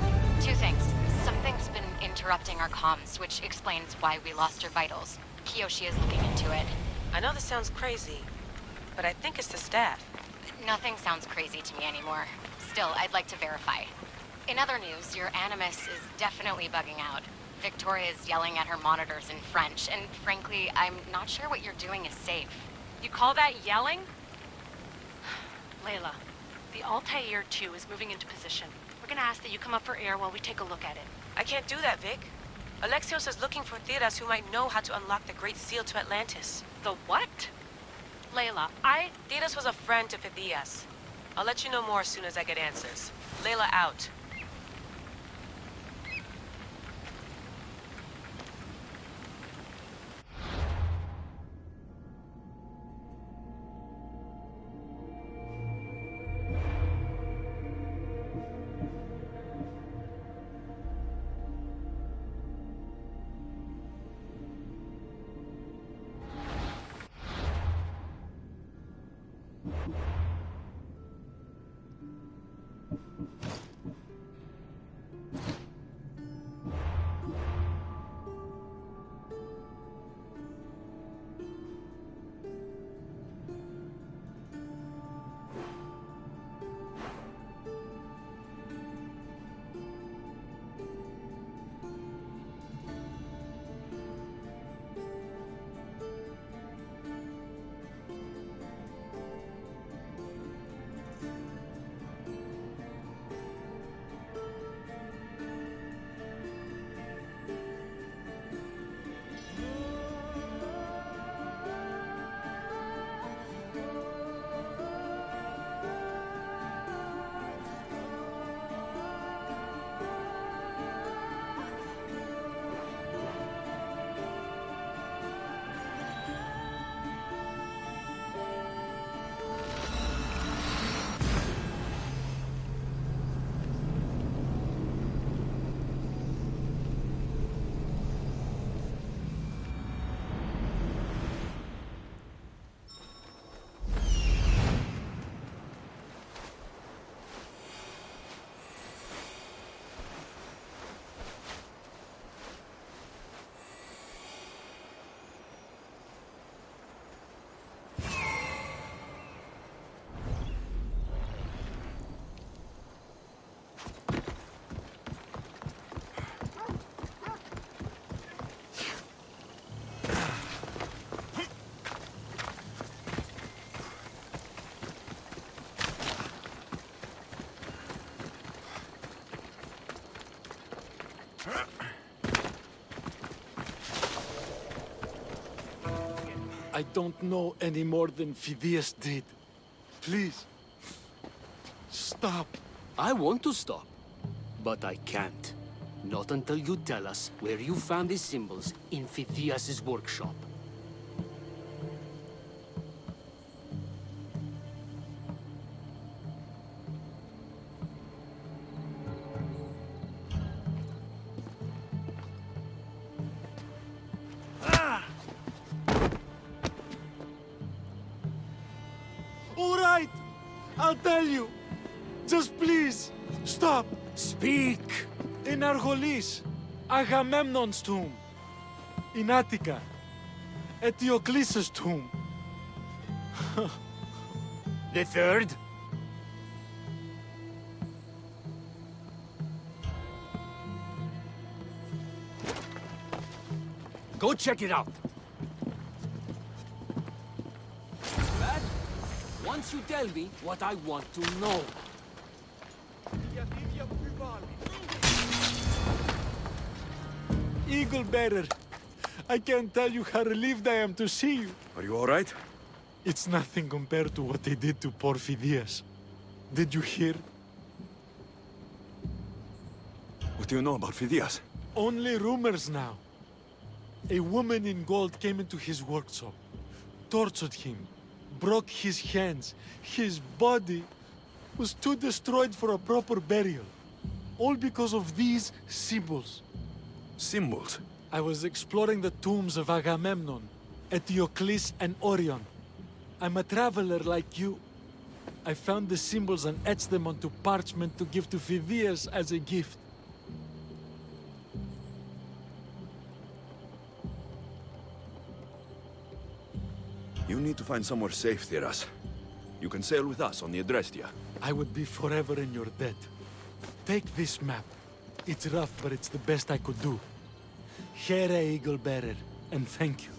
Speaker 13: Two things. Something's been interrupting our comms, which explains why we lost your vitals. Kiyoshi is looking into it.
Speaker 14: I know this sounds crazy, but I think it's the staff.
Speaker 13: Nothing sounds crazy to me anymore. Still, I'd like to verify. In other news, your Animus is definitely bugging out. Victoria is yelling at her monitors in French, and frankly, I'm not sure what you're doing is safe.
Speaker 16: You call that yelling? Layla, the Altair 2 is moving into position. We're gonna ask that you come up for air while we take a look at it.
Speaker 14: I can't do that, Vic. Alexios is looking for Teras who might know how to unlock the Great Seal to Atlantis.
Speaker 16: The what? Layla,
Speaker 14: Teras was a friend to Phidias. I'll let you know more as soon as I get answers. Layla out.
Speaker 8: I don't know any more than Phidias did. Please, stop.
Speaker 17: I want to stop, but I can't. Not until you tell us where you found these symbols in Phidias' workshop.
Speaker 8: All right, I'll tell you. Just please, stop.
Speaker 17: Speak!
Speaker 8: In Argolis, Agamemnon's tomb. In Attica, Eteokles' tomb.
Speaker 17: The third? Go check it out. Lad, once you tell me what I want to know.
Speaker 8: Eagle Bearer, I can't tell you how relieved I am to see you.
Speaker 2: Are you all right?
Speaker 8: It's nothing compared to what they did to poor Phidias. Did you hear?
Speaker 2: What do you know about Phidias?
Speaker 8: Only rumors now. A woman in gold came into his workshop, tortured him, broke his hands. His body was too destroyed for a proper burial. All because of these symbols.
Speaker 2: Symbols?
Speaker 8: I was exploring the tombs of Agamemnon, Eteokles, and Órion. I'm a traveler like you. I found the symbols and etched them onto parchment to give to Phidias as a gift.
Speaker 2: You need to find somewhere safe, Teras. You can sail with us on the Adrestia.
Speaker 8: I would be forever in your debt. Take this map. It's rough, but it's the best I could do. Here, Eagle Bearer, and thank you.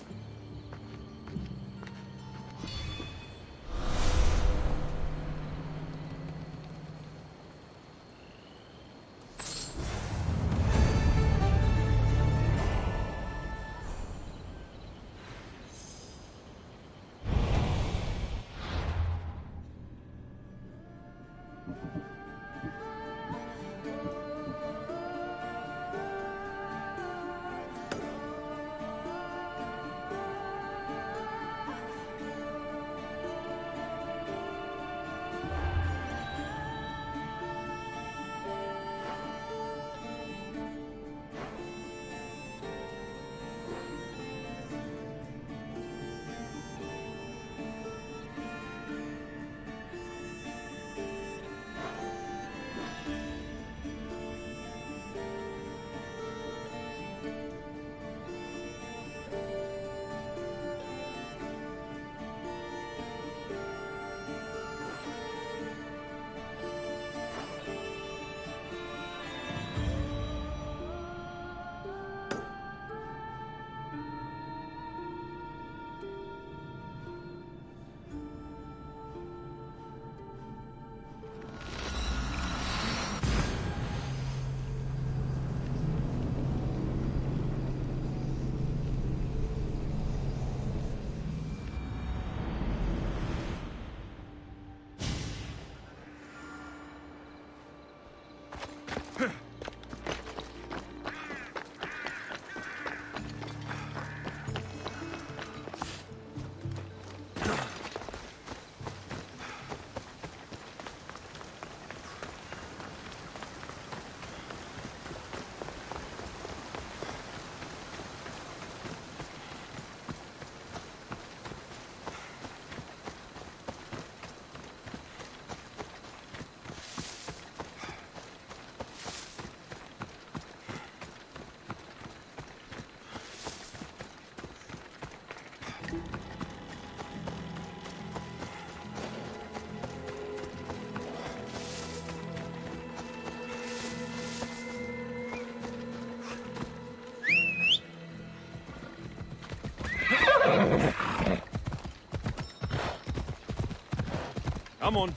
Speaker 2: Come on.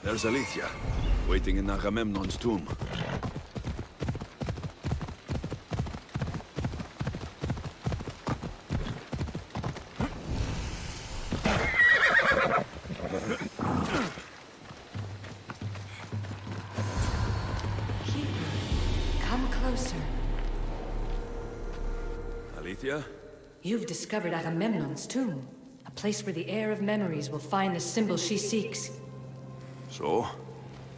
Speaker 2: There's Alethea, waiting in Agamemnon's tomb. Alethea?
Speaker 12: You've discovered Agamenon's tomb, a place where the heir of memories will find the symbol she seeks.
Speaker 2: So?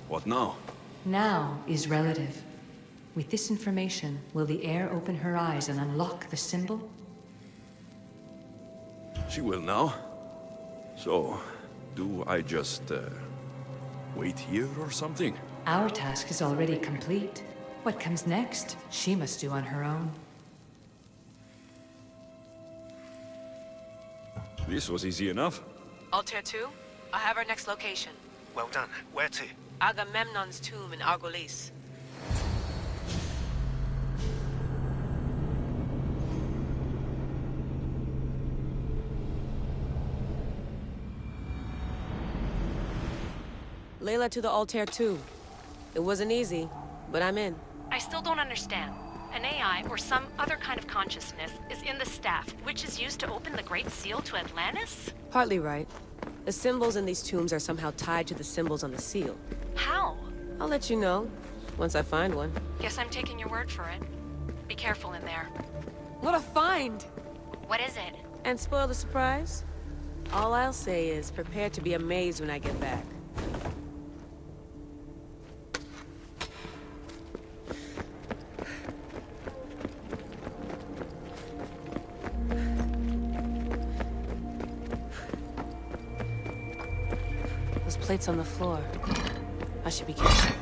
Speaker 2: What now?
Speaker 12: Now is relative. With this information, will the heir open her eyes and unlock the symbol?
Speaker 2: She will now. So, do I just, wait here or something?
Speaker 12: Our task is already complete. What comes next, she must do on her own.
Speaker 2: This was easy enough.
Speaker 14: Altair 2, I have our next location.
Speaker 15: Well done. Where to?
Speaker 14: Agamenon's tomb in Argolis. Layla to the Altair 2. It wasn't easy, but I'm in.
Speaker 16: I still don't understand. An AI, or some other kind of consciousness, is in the staff, which is used to open the Great Seal to Atlantis?
Speaker 14: Partly right. The symbols in these tombs are somehow tied to the symbols on the seal.
Speaker 16: How?
Speaker 14: I'll let you know, once I find one.
Speaker 16: Guess I'm taking your word for it. Be careful in there.
Speaker 14: What a find!
Speaker 13: What is it?
Speaker 14: And spoil the surprise? All I'll say is, prepare to be amazed when I get back. Plates on the floor. I should be careful.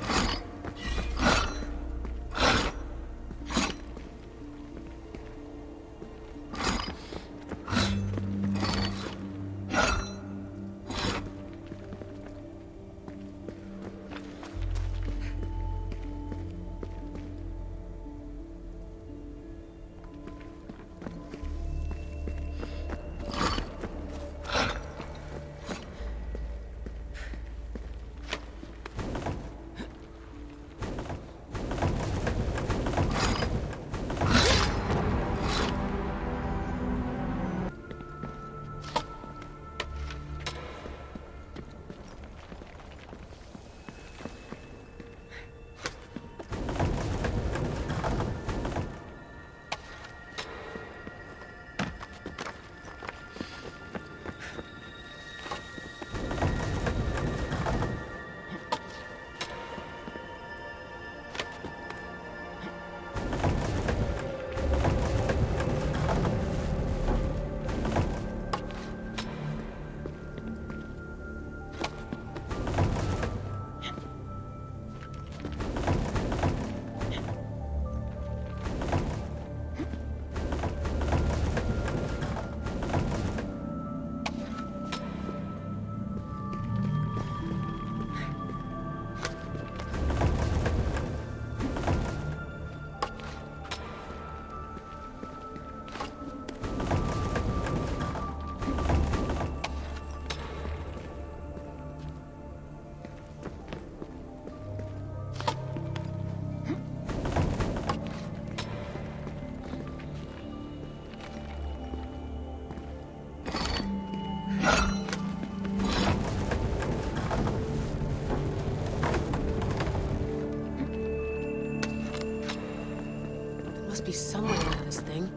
Speaker 14: Must be somewhere in this thing.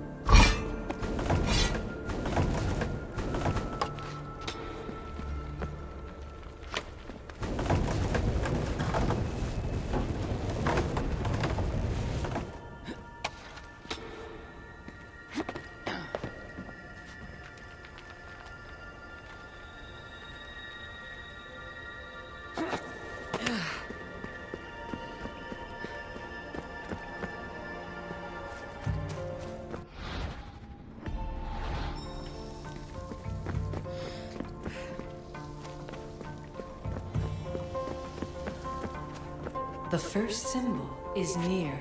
Speaker 12: The first symbol is near.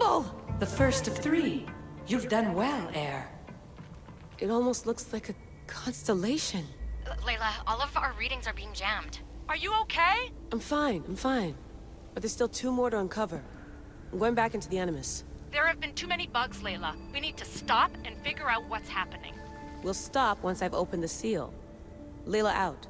Speaker 14: unbelievable!
Speaker 12: The first of 3. You've done well, Heir.
Speaker 14: It almost looks like a constellation.
Speaker 13: Layla, all of our readings are being jammed.
Speaker 16: Are you okay?
Speaker 14: I'm fine. But there's still 2 more to uncover. I'm going back into the Animus.
Speaker 16: There have been too many bugs, Layla. We need to stop and figure out what's happening.
Speaker 14: We'll stop once I've opened the seal. Layla out.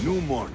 Speaker 2: New morning.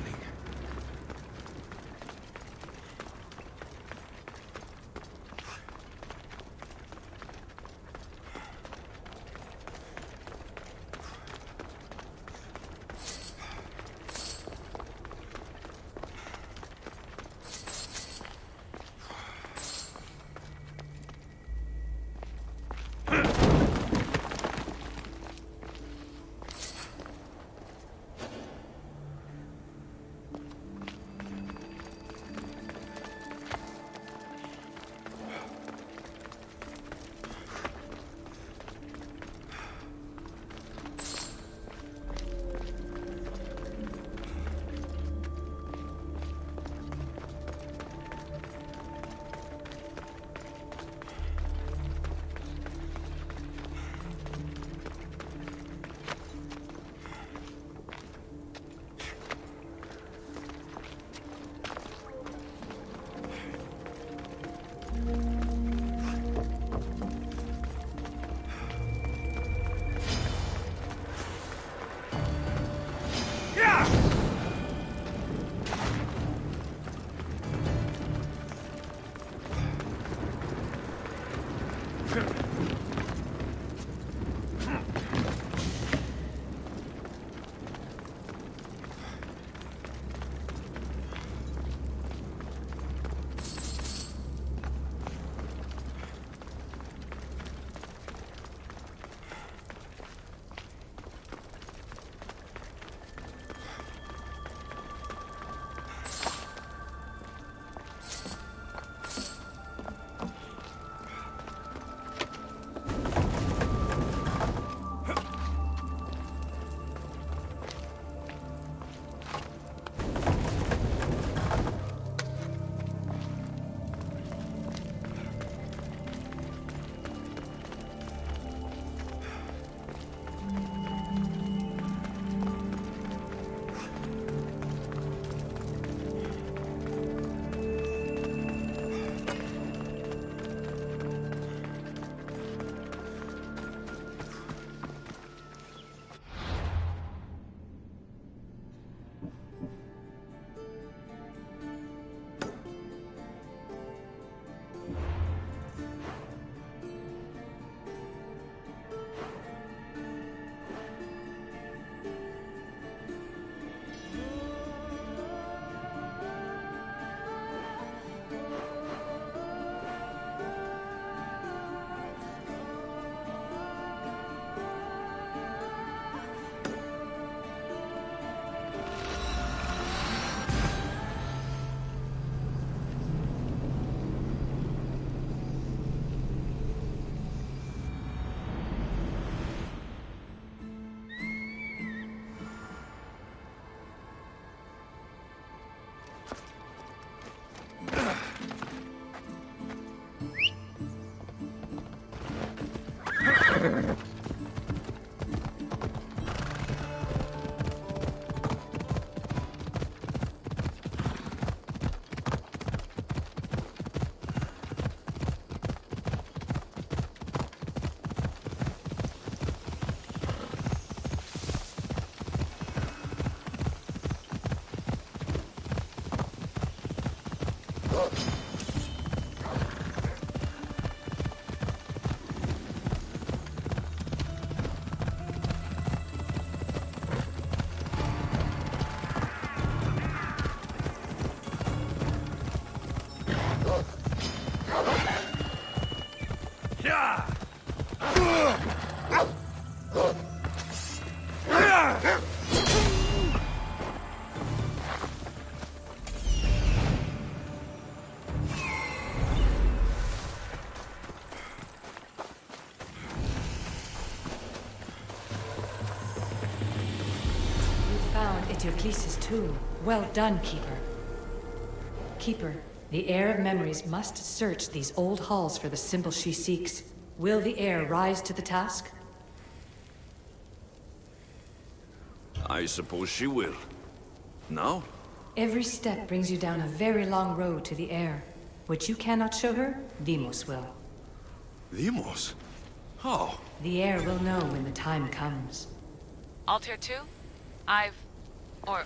Speaker 12: Eteokles' tomb. Well done, Keeper. Keeper, the Heir of Memories must search these old halls for the symbol she seeks. Will the Heir rise to the task?
Speaker 2: I suppose she will. Now?
Speaker 12: Every step brings you down a very long road to the Heir. What you cannot show her, Deimos will.
Speaker 2: Deimos? How?
Speaker 12: The Heir will know when the time comes.
Speaker 14: Altair 2?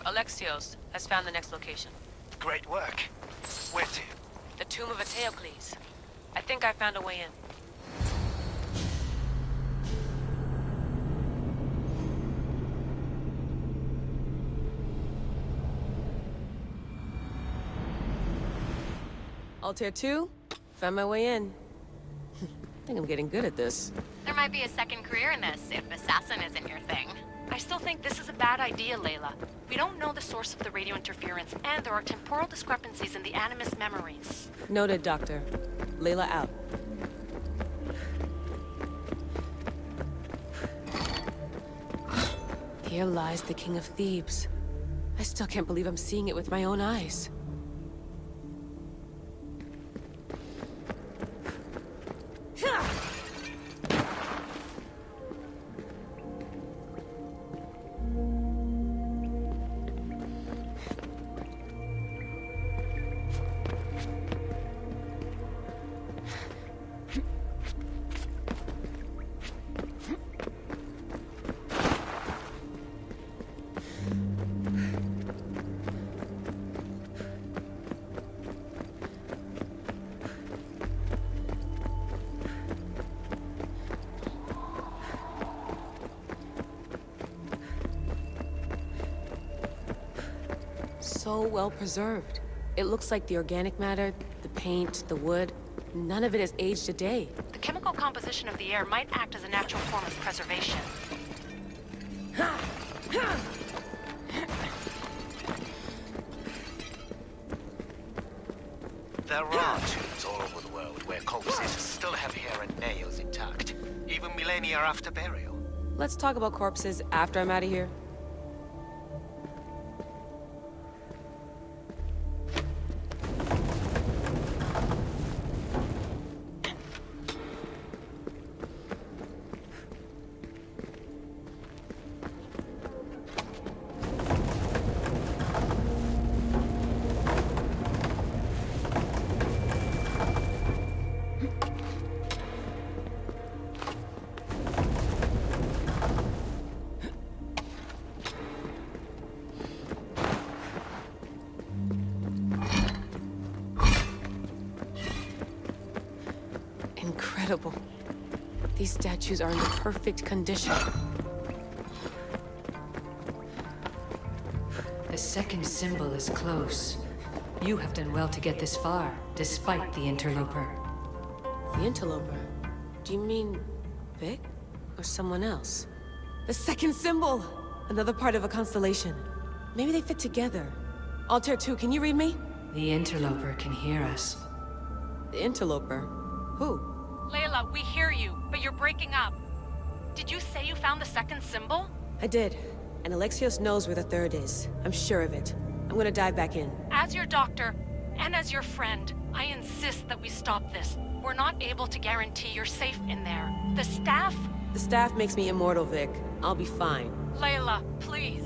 Speaker 14: Alexios has found the next location.
Speaker 15: Great work. Where to?
Speaker 14: The tomb of Eteokles. I think I found a way in. Altair 2, found my way in. I think I'm getting good at this.
Speaker 13: There might be a second career in this if assassin isn't your thing.
Speaker 16: I still think this is a bad idea, Layla. We don't know the source of the radio interference, and there are temporal discrepancies in the Animus memories.
Speaker 14: Noted, Doctor. Layla out. Here lies the King of Thebes. I still can't believe I'm seeing it with my own eyes. So well preserved. It looks like the organic matter, the paint, the wood, none of it has aged a day.
Speaker 16: The chemical composition of the air might act as a natural form of preservation.
Speaker 15: There are tombs all over the world where corpses still have hair and nails intact, even millennia after burial.
Speaker 14: Let's talk about corpses after I'm out of here. Incredible. These statues are in perfect condition.
Speaker 12: The second symbol is close. You have done well to get this far, despite the interloper.
Speaker 14: The interloper? Do you mean Vic? Or someone else? The second symbol! Another part of a constellation. Maybe they fit together. Altair 2, can you read me?
Speaker 12: The interloper can hear us.
Speaker 14: The interloper? Who?
Speaker 16: Layla, we hear you, but you're breaking up. Did you say you found the second symbol?
Speaker 14: I did. And Alexios knows where the third is. I'm sure of it. I'm gonna dive back in.
Speaker 16: As your doctor, and as your friend, I insist that we stop this. We're not able to guarantee you're safe in there. The staff
Speaker 14: The staff makes me immortal, Vic. I'll be fine.
Speaker 16: Layla, please.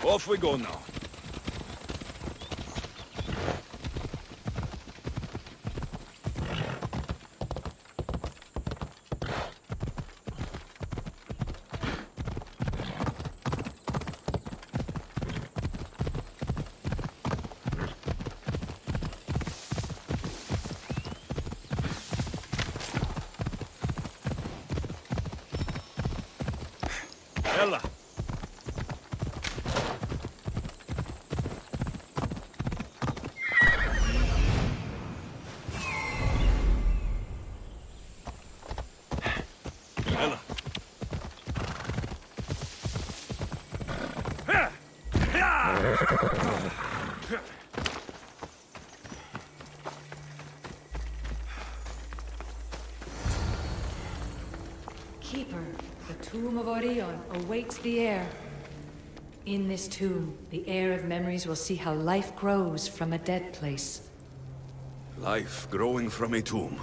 Speaker 2: Off we go now.
Speaker 3: Ella.
Speaker 12: Keeper, the tomb of Orion awaits the heir. In this tomb, the heir of memories will see how life grows from a dead place.
Speaker 2: Life growing from a tomb.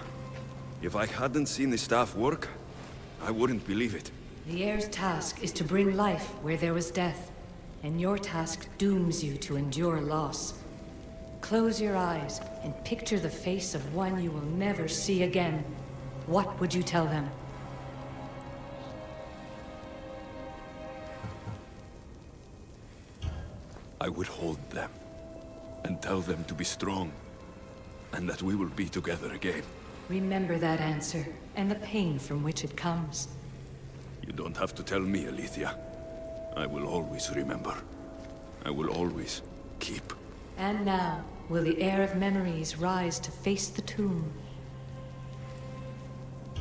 Speaker 2: If I hadn't seen the staff work, I wouldn't believe it.
Speaker 12: The heir's task is to bring life where there was death, and your task dooms you to endure loss. Close your eyes and picture the face of one you will never see again. What would you tell them?
Speaker 2: I would hold them, and tell them to be strong, and that we will be together again.
Speaker 12: Remember that answer, and the pain from which it comes.
Speaker 2: You don't have to tell me, Alethea. I will always remember. I will always keep.
Speaker 12: And now, will the heir of memories rise to face the tomb?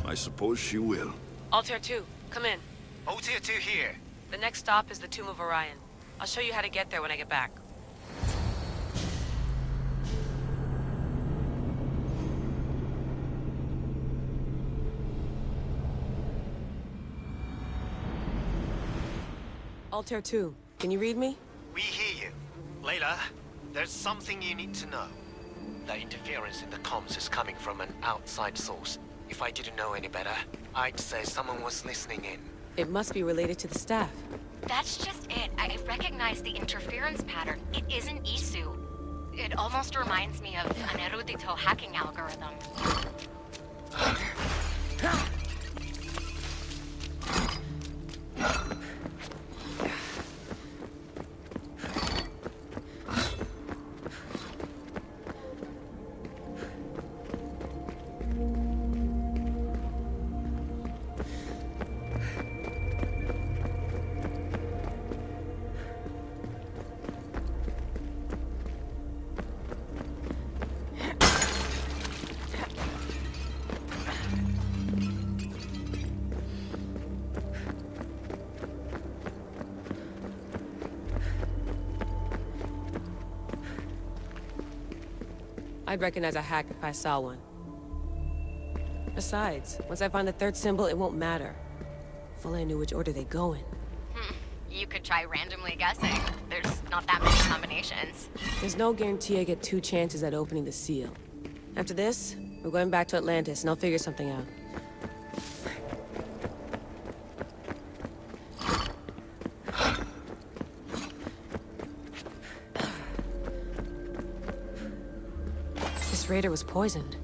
Speaker 2: I suppose she will.
Speaker 14: Altair 2, come in.
Speaker 15: Altair 2 here.
Speaker 14: The next stop is the Tomb of Orion. I'll show you how to get there when I get back. Altair 2, can you read me?
Speaker 15: We hear you. Layla, there's something you need to know. The interference in the comms is coming from an outside source. If I didn't know any better, I'd say someone was listening in.
Speaker 14: It must be related to the staff.
Speaker 13: That's just it. I recognize the interference pattern. It isn't Isu. It almost reminds me of an erudito hacking algorithm.
Speaker 14: I'd recognize a hack if I saw one. Besides, once I find the third symbol, it won't matter. If only I knew which order they go in.
Speaker 13: You could try randomly guessing. There's not that many combinations.
Speaker 14: There's no guarantee I get 2 chances at opening the seal. After this, we're going back to Atlantis, and I'll figure something out. This raider was poisoned.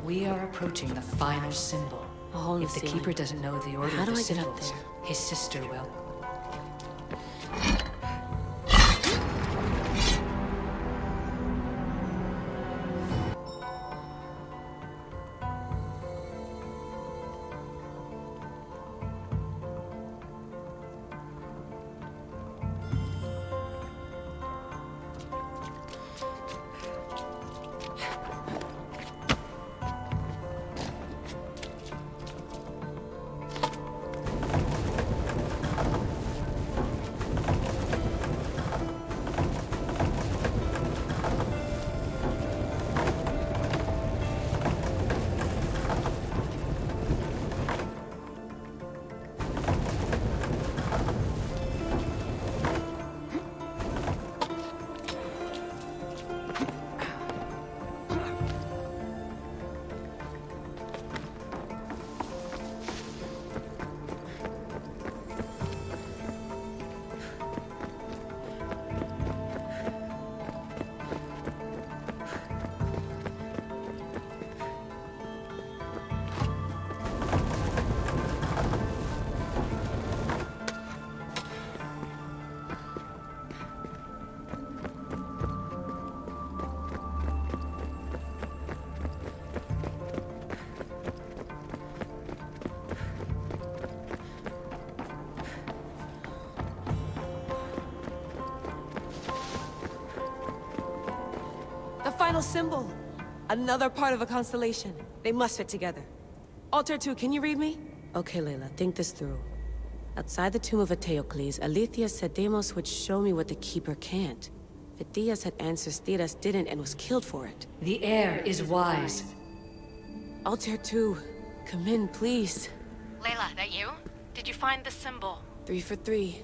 Speaker 12: We are approaching the final symbol. If the Keeper doesn't know the order of the symbols, his sister will.
Speaker 14: Final symbol! Another part of a constellation. They must fit together. Altair 2, can you read me? Okay, Layla, think this through. Outside the tomb of Eteokles, Aletheia said Deimos would show me what the Keeper can't. Phidias had answers Theras didn't and was killed for it.
Speaker 12: The heir is wise.
Speaker 14: Altair 2, come in, please.
Speaker 13: Layla, that you?
Speaker 16: Did you find the symbol?
Speaker 14: 3 for 3.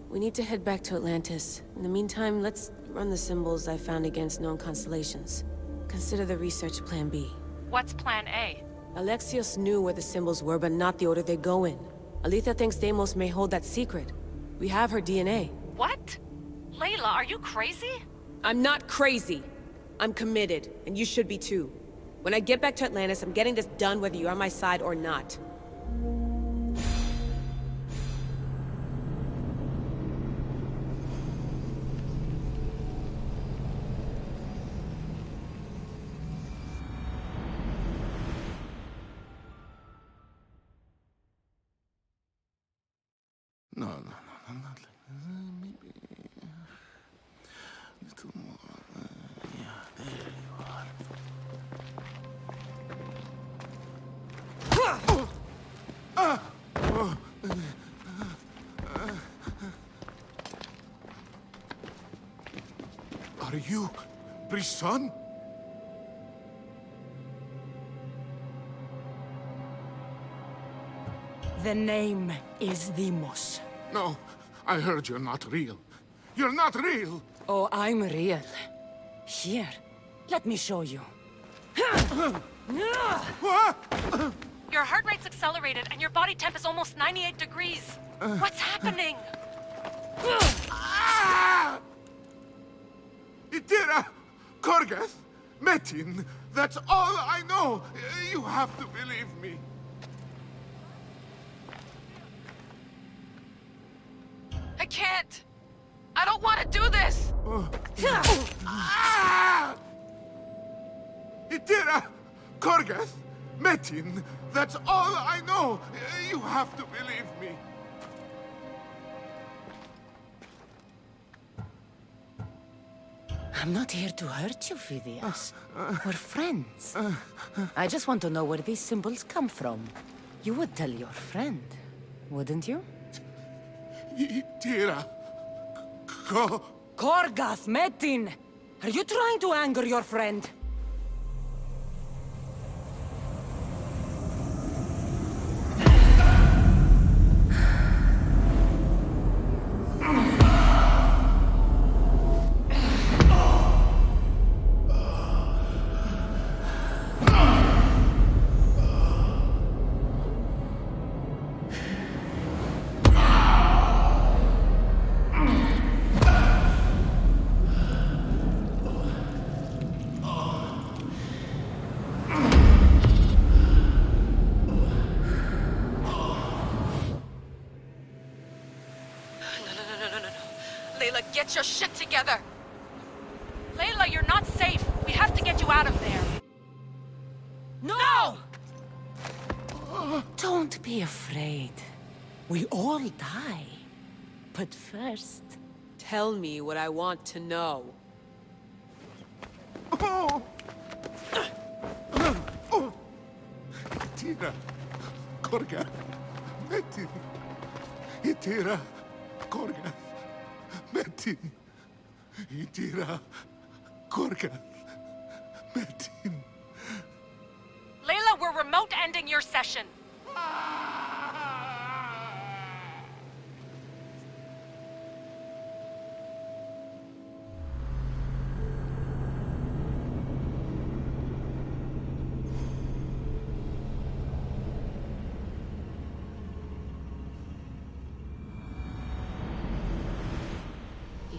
Speaker 14: We need to head back to Atlantis. In the meantime, let's run the symbols I found against known constellations. Consider the research plan B.
Speaker 16: What's plan A?
Speaker 14: Alexios knew where the symbols were, but not the order they go in. Aletheia thinks Deimos may hold that secret. We have her DNA.
Speaker 16: What? Layla, are you crazy?
Speaker 14: I'm not crazy. I'm committed, and you should be too. When I get back to Atlantis, I'm getting this done whether you're on my side or not.
Speaker 1: No, not like maybe a little more. Yeah, there you are. Are you Priest's son?
Speaker 18: The name is Deimos.
Speaker 1: No, I heard you're not real. You're not real!
Speaker 18: Oh, I'm real. Here, let me show you.
Speaker 16: Your heart rate's accelerated and your body temp is almost 98 degrees. What's happening?
Speaker 1: Itira! Korgath! Metin! That's all I know! You have to believe me.
Speaker 18: I can't! I don't want to do this!
Speaker 1: Itira! Korgath! Metin! That's all I know! You have to believe me.
Speaker 18: I'm not here to hurt you, Phidias. We're friends. I just want to know where these symbols come from. You would tell your friend, wouldn't you?
Speaker 1: Itira!
Speaker 18: Korgath, Metin! Are you trying to anger your friend?
Speaker 16: Get your shit together! Layla, you're not safe. We have to get you out of there.
Speaker 18: No! Don't be afraid. We all die. But first, tell me what I want to know.
Speaker 1: Itira! Korgath! Metin! Itira! Korgath! Metin! Itira! Korgath! Metin!
Speaker 16: Layla, we're remote ending your session.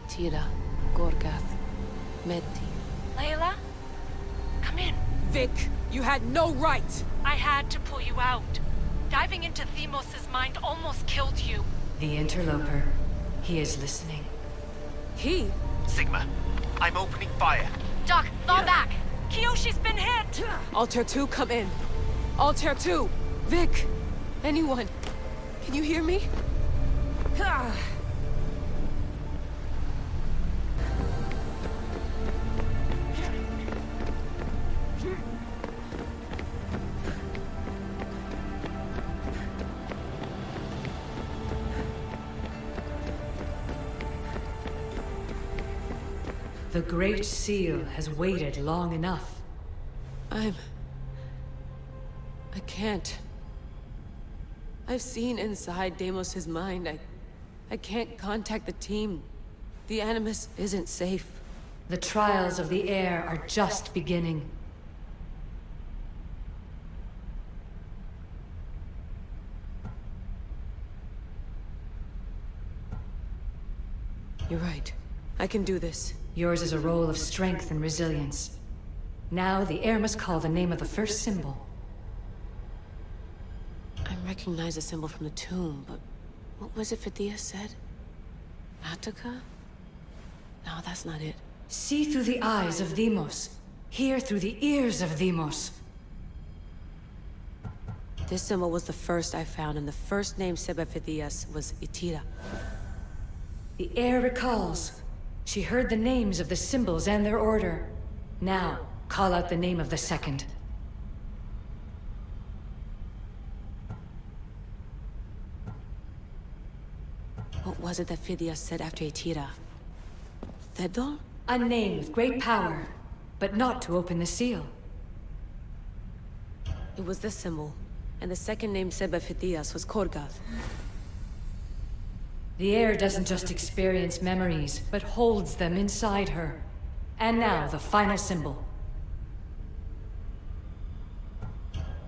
Speaker 14: Itira, Korgath, Metin.
Speaker 16: Layla? Come in.
Speaker 18: Vic, you had no right!
Speaker 16: I had to pull you out. Diving into Deimos' mind almost killed you.
Speaker 12: The interloper. He is listening.
Speaker 18: He?
Speaker 15: Sigma, I'm opening fire.
Speaker 16: Doc, fall back! Kiyoshi's been hit!
Speaker 18: Altair 2, come in. Altair 2! Vic! Anyone? Can you hear me?
Speaker 12: The Great Seal has waited long enough.
Speaker 14: I can't. I've seen inside Deimos' mind. I can't contact the team. The Animus isn't safe.
Speaker 12: The trials of the air are just beginning.
Speaker 14: You're right. I can do this.
Speaker 12: Yours is a role of strength and resilience. Now the air must call the name of the first symbol.
Speaker 14: I recognize the symbol from the tomb, but what was it Phidias said? Attica? No, that's not it.
Speaker 12: See through the eyes of Deimos. Hear through the ears of Deimos.
Speaker 14: This symbol was the first I found, and the first name Sebefithias was Itira.
Speaker 12: The heir recalls. She heard the names of the symbols and their order. Now, call out the name of the second.
Speaker 14: What was it that Phidias said after Itira? Thedol?
Speaker 12: A name with great power, but not to open the seal.
Speaker 14: It was this symbol, and the second name Sebefithias was Korgath.
Speaker 12: The heir doesn't just experience memories, but holds them inside her. And now, the final symbol.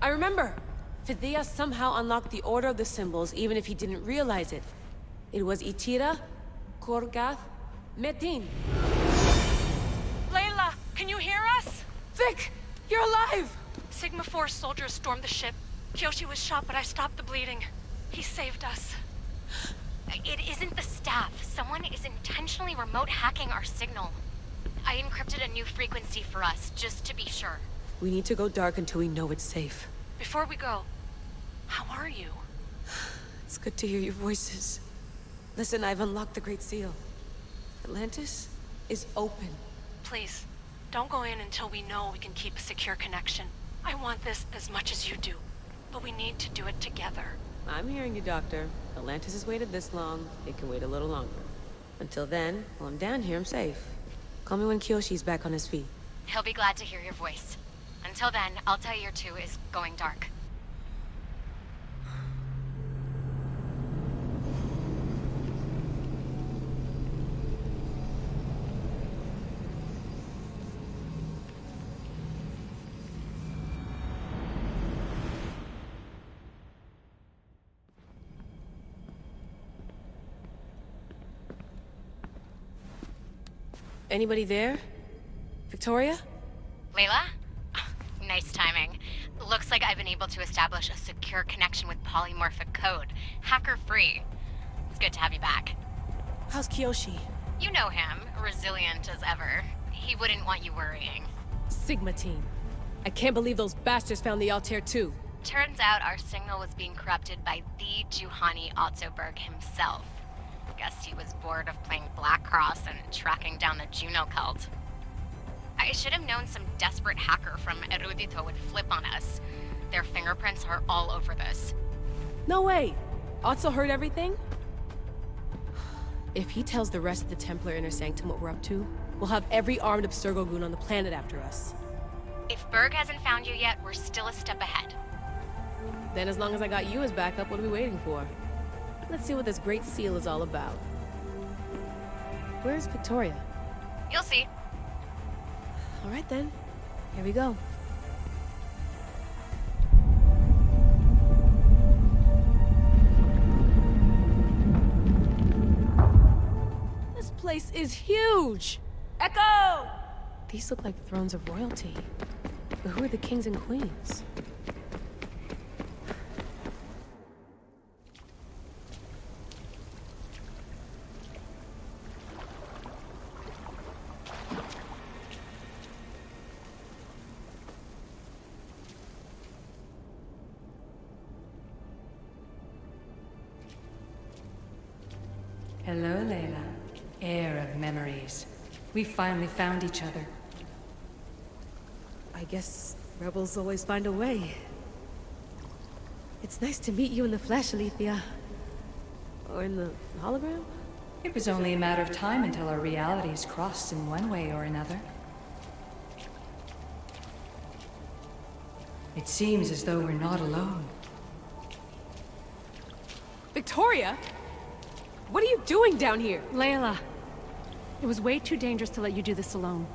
Speaker 14: I remember! Phidias somehow unlocked the order of the symbols, even if he didn't realize it. It was Itira, Korgath, Metin.
Speaker 16: Layla, can you hear us?
Speaker 14: Vic! You're alive!
Speaker 16: Sigma 4 soldiers stormed the ship. Kyoshi was shot, but I stopped the bleeding. He saved us.
Speaker 13: It isn't the staff. Someone is intentionally remote hacking our signal. I encrypted a new frequency for us, just to be sure.
Speaker 14: We need to go dark until we know it's safe.
Speaker 16: Before we go, how are you?
Speaker 14: It's good to hear your voices. Listen, I've unlocked the Great Seal. Atlantis is open.
Speaker 16: Please, don't go in until we know we can keep a secure connection. I want this as much as you do, but we need to do it together.
Speaker 14: I'm hearing you, Doctor. Atlantis has waited this long. It can wait a little longer. Until then, while I'm down here, I'm safe. Call me when Kyoshi's back on his feet.
Speaker 13: He'll be glad to hear your voice. Until then, Altair 2 is going dark.
Speaker 14: Anybody there? Victoria?
Speaker 13: Layla? Nice timing. Looks like I've been able to establish a secure connection with polymorphic code. Hacker-free. It's good to have you back.
Speaker 14: How's Kyoshi?
Speaker 13: You know him. Resilient as ever. He wouldn't want you worrying.
Speaker 14: Sigma team. I can't believe those bastards found the Altair 2.
Speaker 13: Turns out our signal was being corrupted by the Juhani Ottoberg himself. Guess he was bored of playing Black Cross and tracking down the Juno cult. I should have known some desperate hacker from Erudito would flip on us. Their fingerprints are all over this.
Speaker 14: No way! Otso heard everything? If he tells the rest of the Templar Inner Sanctum what we're up to, we'll have every armed Abstergo goon on the planet after us.
Speaker 13: If Berg hasn't found you yet, we're still a step ahead.
Speaker 14: Then as long as I got you as backup, what are we waiting for? Let's see what this Great Seal is all about. Where's Victoria?
Speaker 13: You'll see.
Speaker 14: All right then. Here we go. This place is huge! Echo! These look like thrones of royalty. But who are the kings and queens?
Speaker 12: Hello, Layla. Heir of memories. We finally found each other.
Speaker 14: I guess rebels always find a way. It's nice to meet you in the flesh, Alethea. Or in the hologram?
Speaker 12: It was only a matter of time until our realities crossed in one way or another. It seems as though we're not alone.
Speaker 14: Victoria? What are you doing down here?
Speaker 16: Layla, it was way too dangerous to let you do this alone.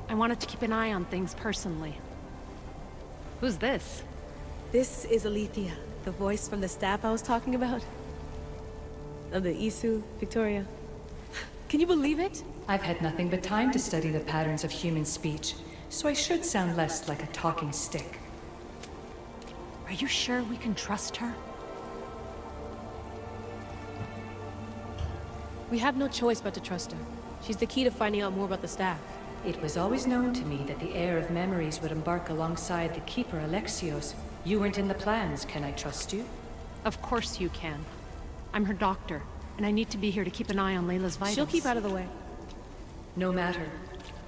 Speaker 16: I wanted to keep an eye on things personally. Who's this?
Speaker 14: This is Alethea, the voice from the staff I was talking about. Of the Isu, Victoria. Can you believe it?
Speaker 12: I've had nothing but time to study the patterns of human speech, so I should sound less like a talking stick.
Speaker 16: Are you sure we can trust her?
Speaker 14: We have no choice but to trust her. She's the key to finding out more about the staff.
Speaker 12: It was always known to me that the heir of memories would embark alongside the keeper Alexios, You weren't in the plans. Can I trust you?
Speaker 16: Of course you can. I'm her doctor, and I need to be here to keep an eye on Layla's vitals.
Speaker 14: She'll keep out of the way.
Speaker 12: No matter.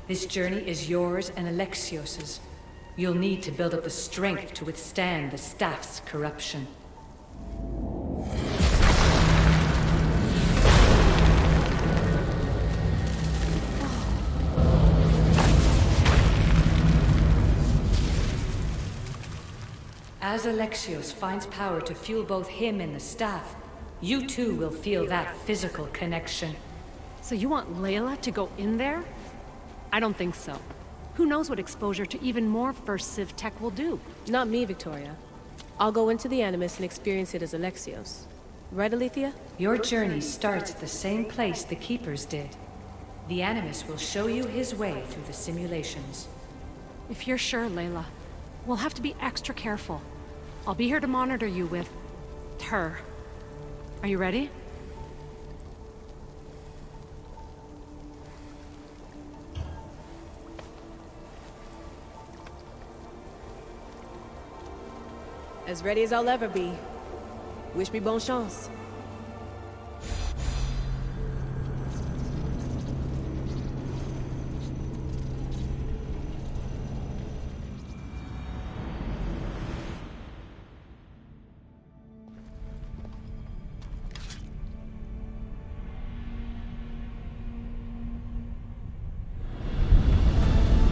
Speaker 12: This journey is yours and Alexios's. You'll need to build up the strength to withstand the staff's corruption. As Alexios finds power to fuel both him and the staff, you too will feel that physical connection.
Speaker 16: So you want Layla to go in there? I don't think so. Who knows what exposure to even more First Civ tech will do?
Speaker 14: Not me, Victoria. I'll go into the Animus and experience it as Alexios. Right, Alethea?
Speaker 12: Your journey starts at the same place the Keepers did. The Animus will show you his way through the simulations.
Speaker 16: If you're sure, Layla, we'll have to be extra careful. I'll be here to monitor you with... her. Are you ready?
Speaker 14: As ready as I'll ever be. Wish me bonne chance.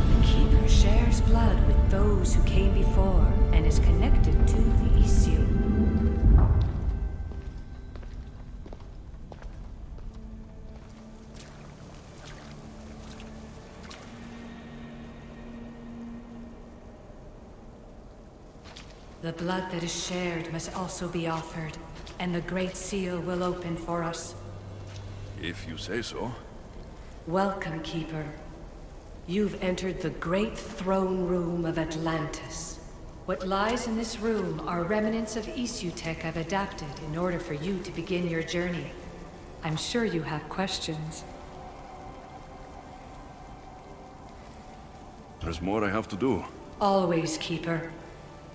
Speaker 12: The Keeper shares blood with those who came before and is connected to the issue. The blood that is shared must also be offered, and the Great Seal will open for us.
Speaker 2: If you say so.
Speaker 12: Welcome, Keeper. You've entered the great throne room of Atlantis. What lies in this room are remnants of issue tech I've adapted in order for you to begin your journey. I'm sure you have questions.
Speaker 2: There's more I have to do.
Speaker 12: Always, Keeper.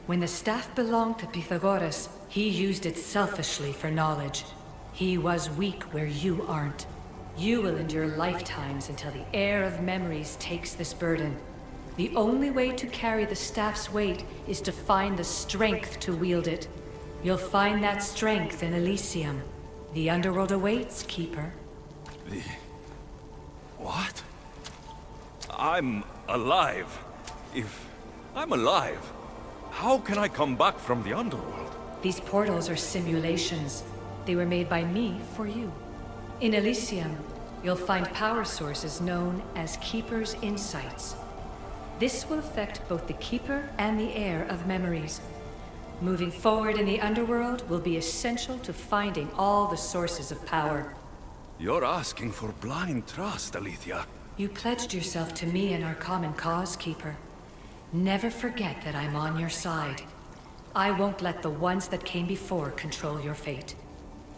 Speaker 12: When the staff belonged to Pythagoras, he used it selfishly for knowledge. He was weak where you aren't. You will endure lifetimes until the heir of memories takes this burden. The only way to carry the staff's weight is to find the strength to wield it. You'll find that strength in Elysium. The underworld awaits, Keeper.
Speaker 2: What? I'm alive. If I'm alive, how can I come back from the underworld?
Speaker 12: These portals are simulations. They were made by me for you. In Elysium, you'll find power sources known as Keeper's Insights. This will affect both the Keeper and the heir of memories. Moving forward in the underworld will be essential to finding all the sources of power.
Speaker 2: You're asking for blind trust, Alethea.
Speaker 12: You pledged yourself to me and our common cause, Keeper. Never forget that I'm on your side. I won't let the ones that came before control your fate.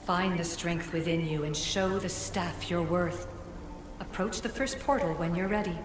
Speaker 12: Find the strength within you and show the staff your worth. Approach the first portal when you're ready.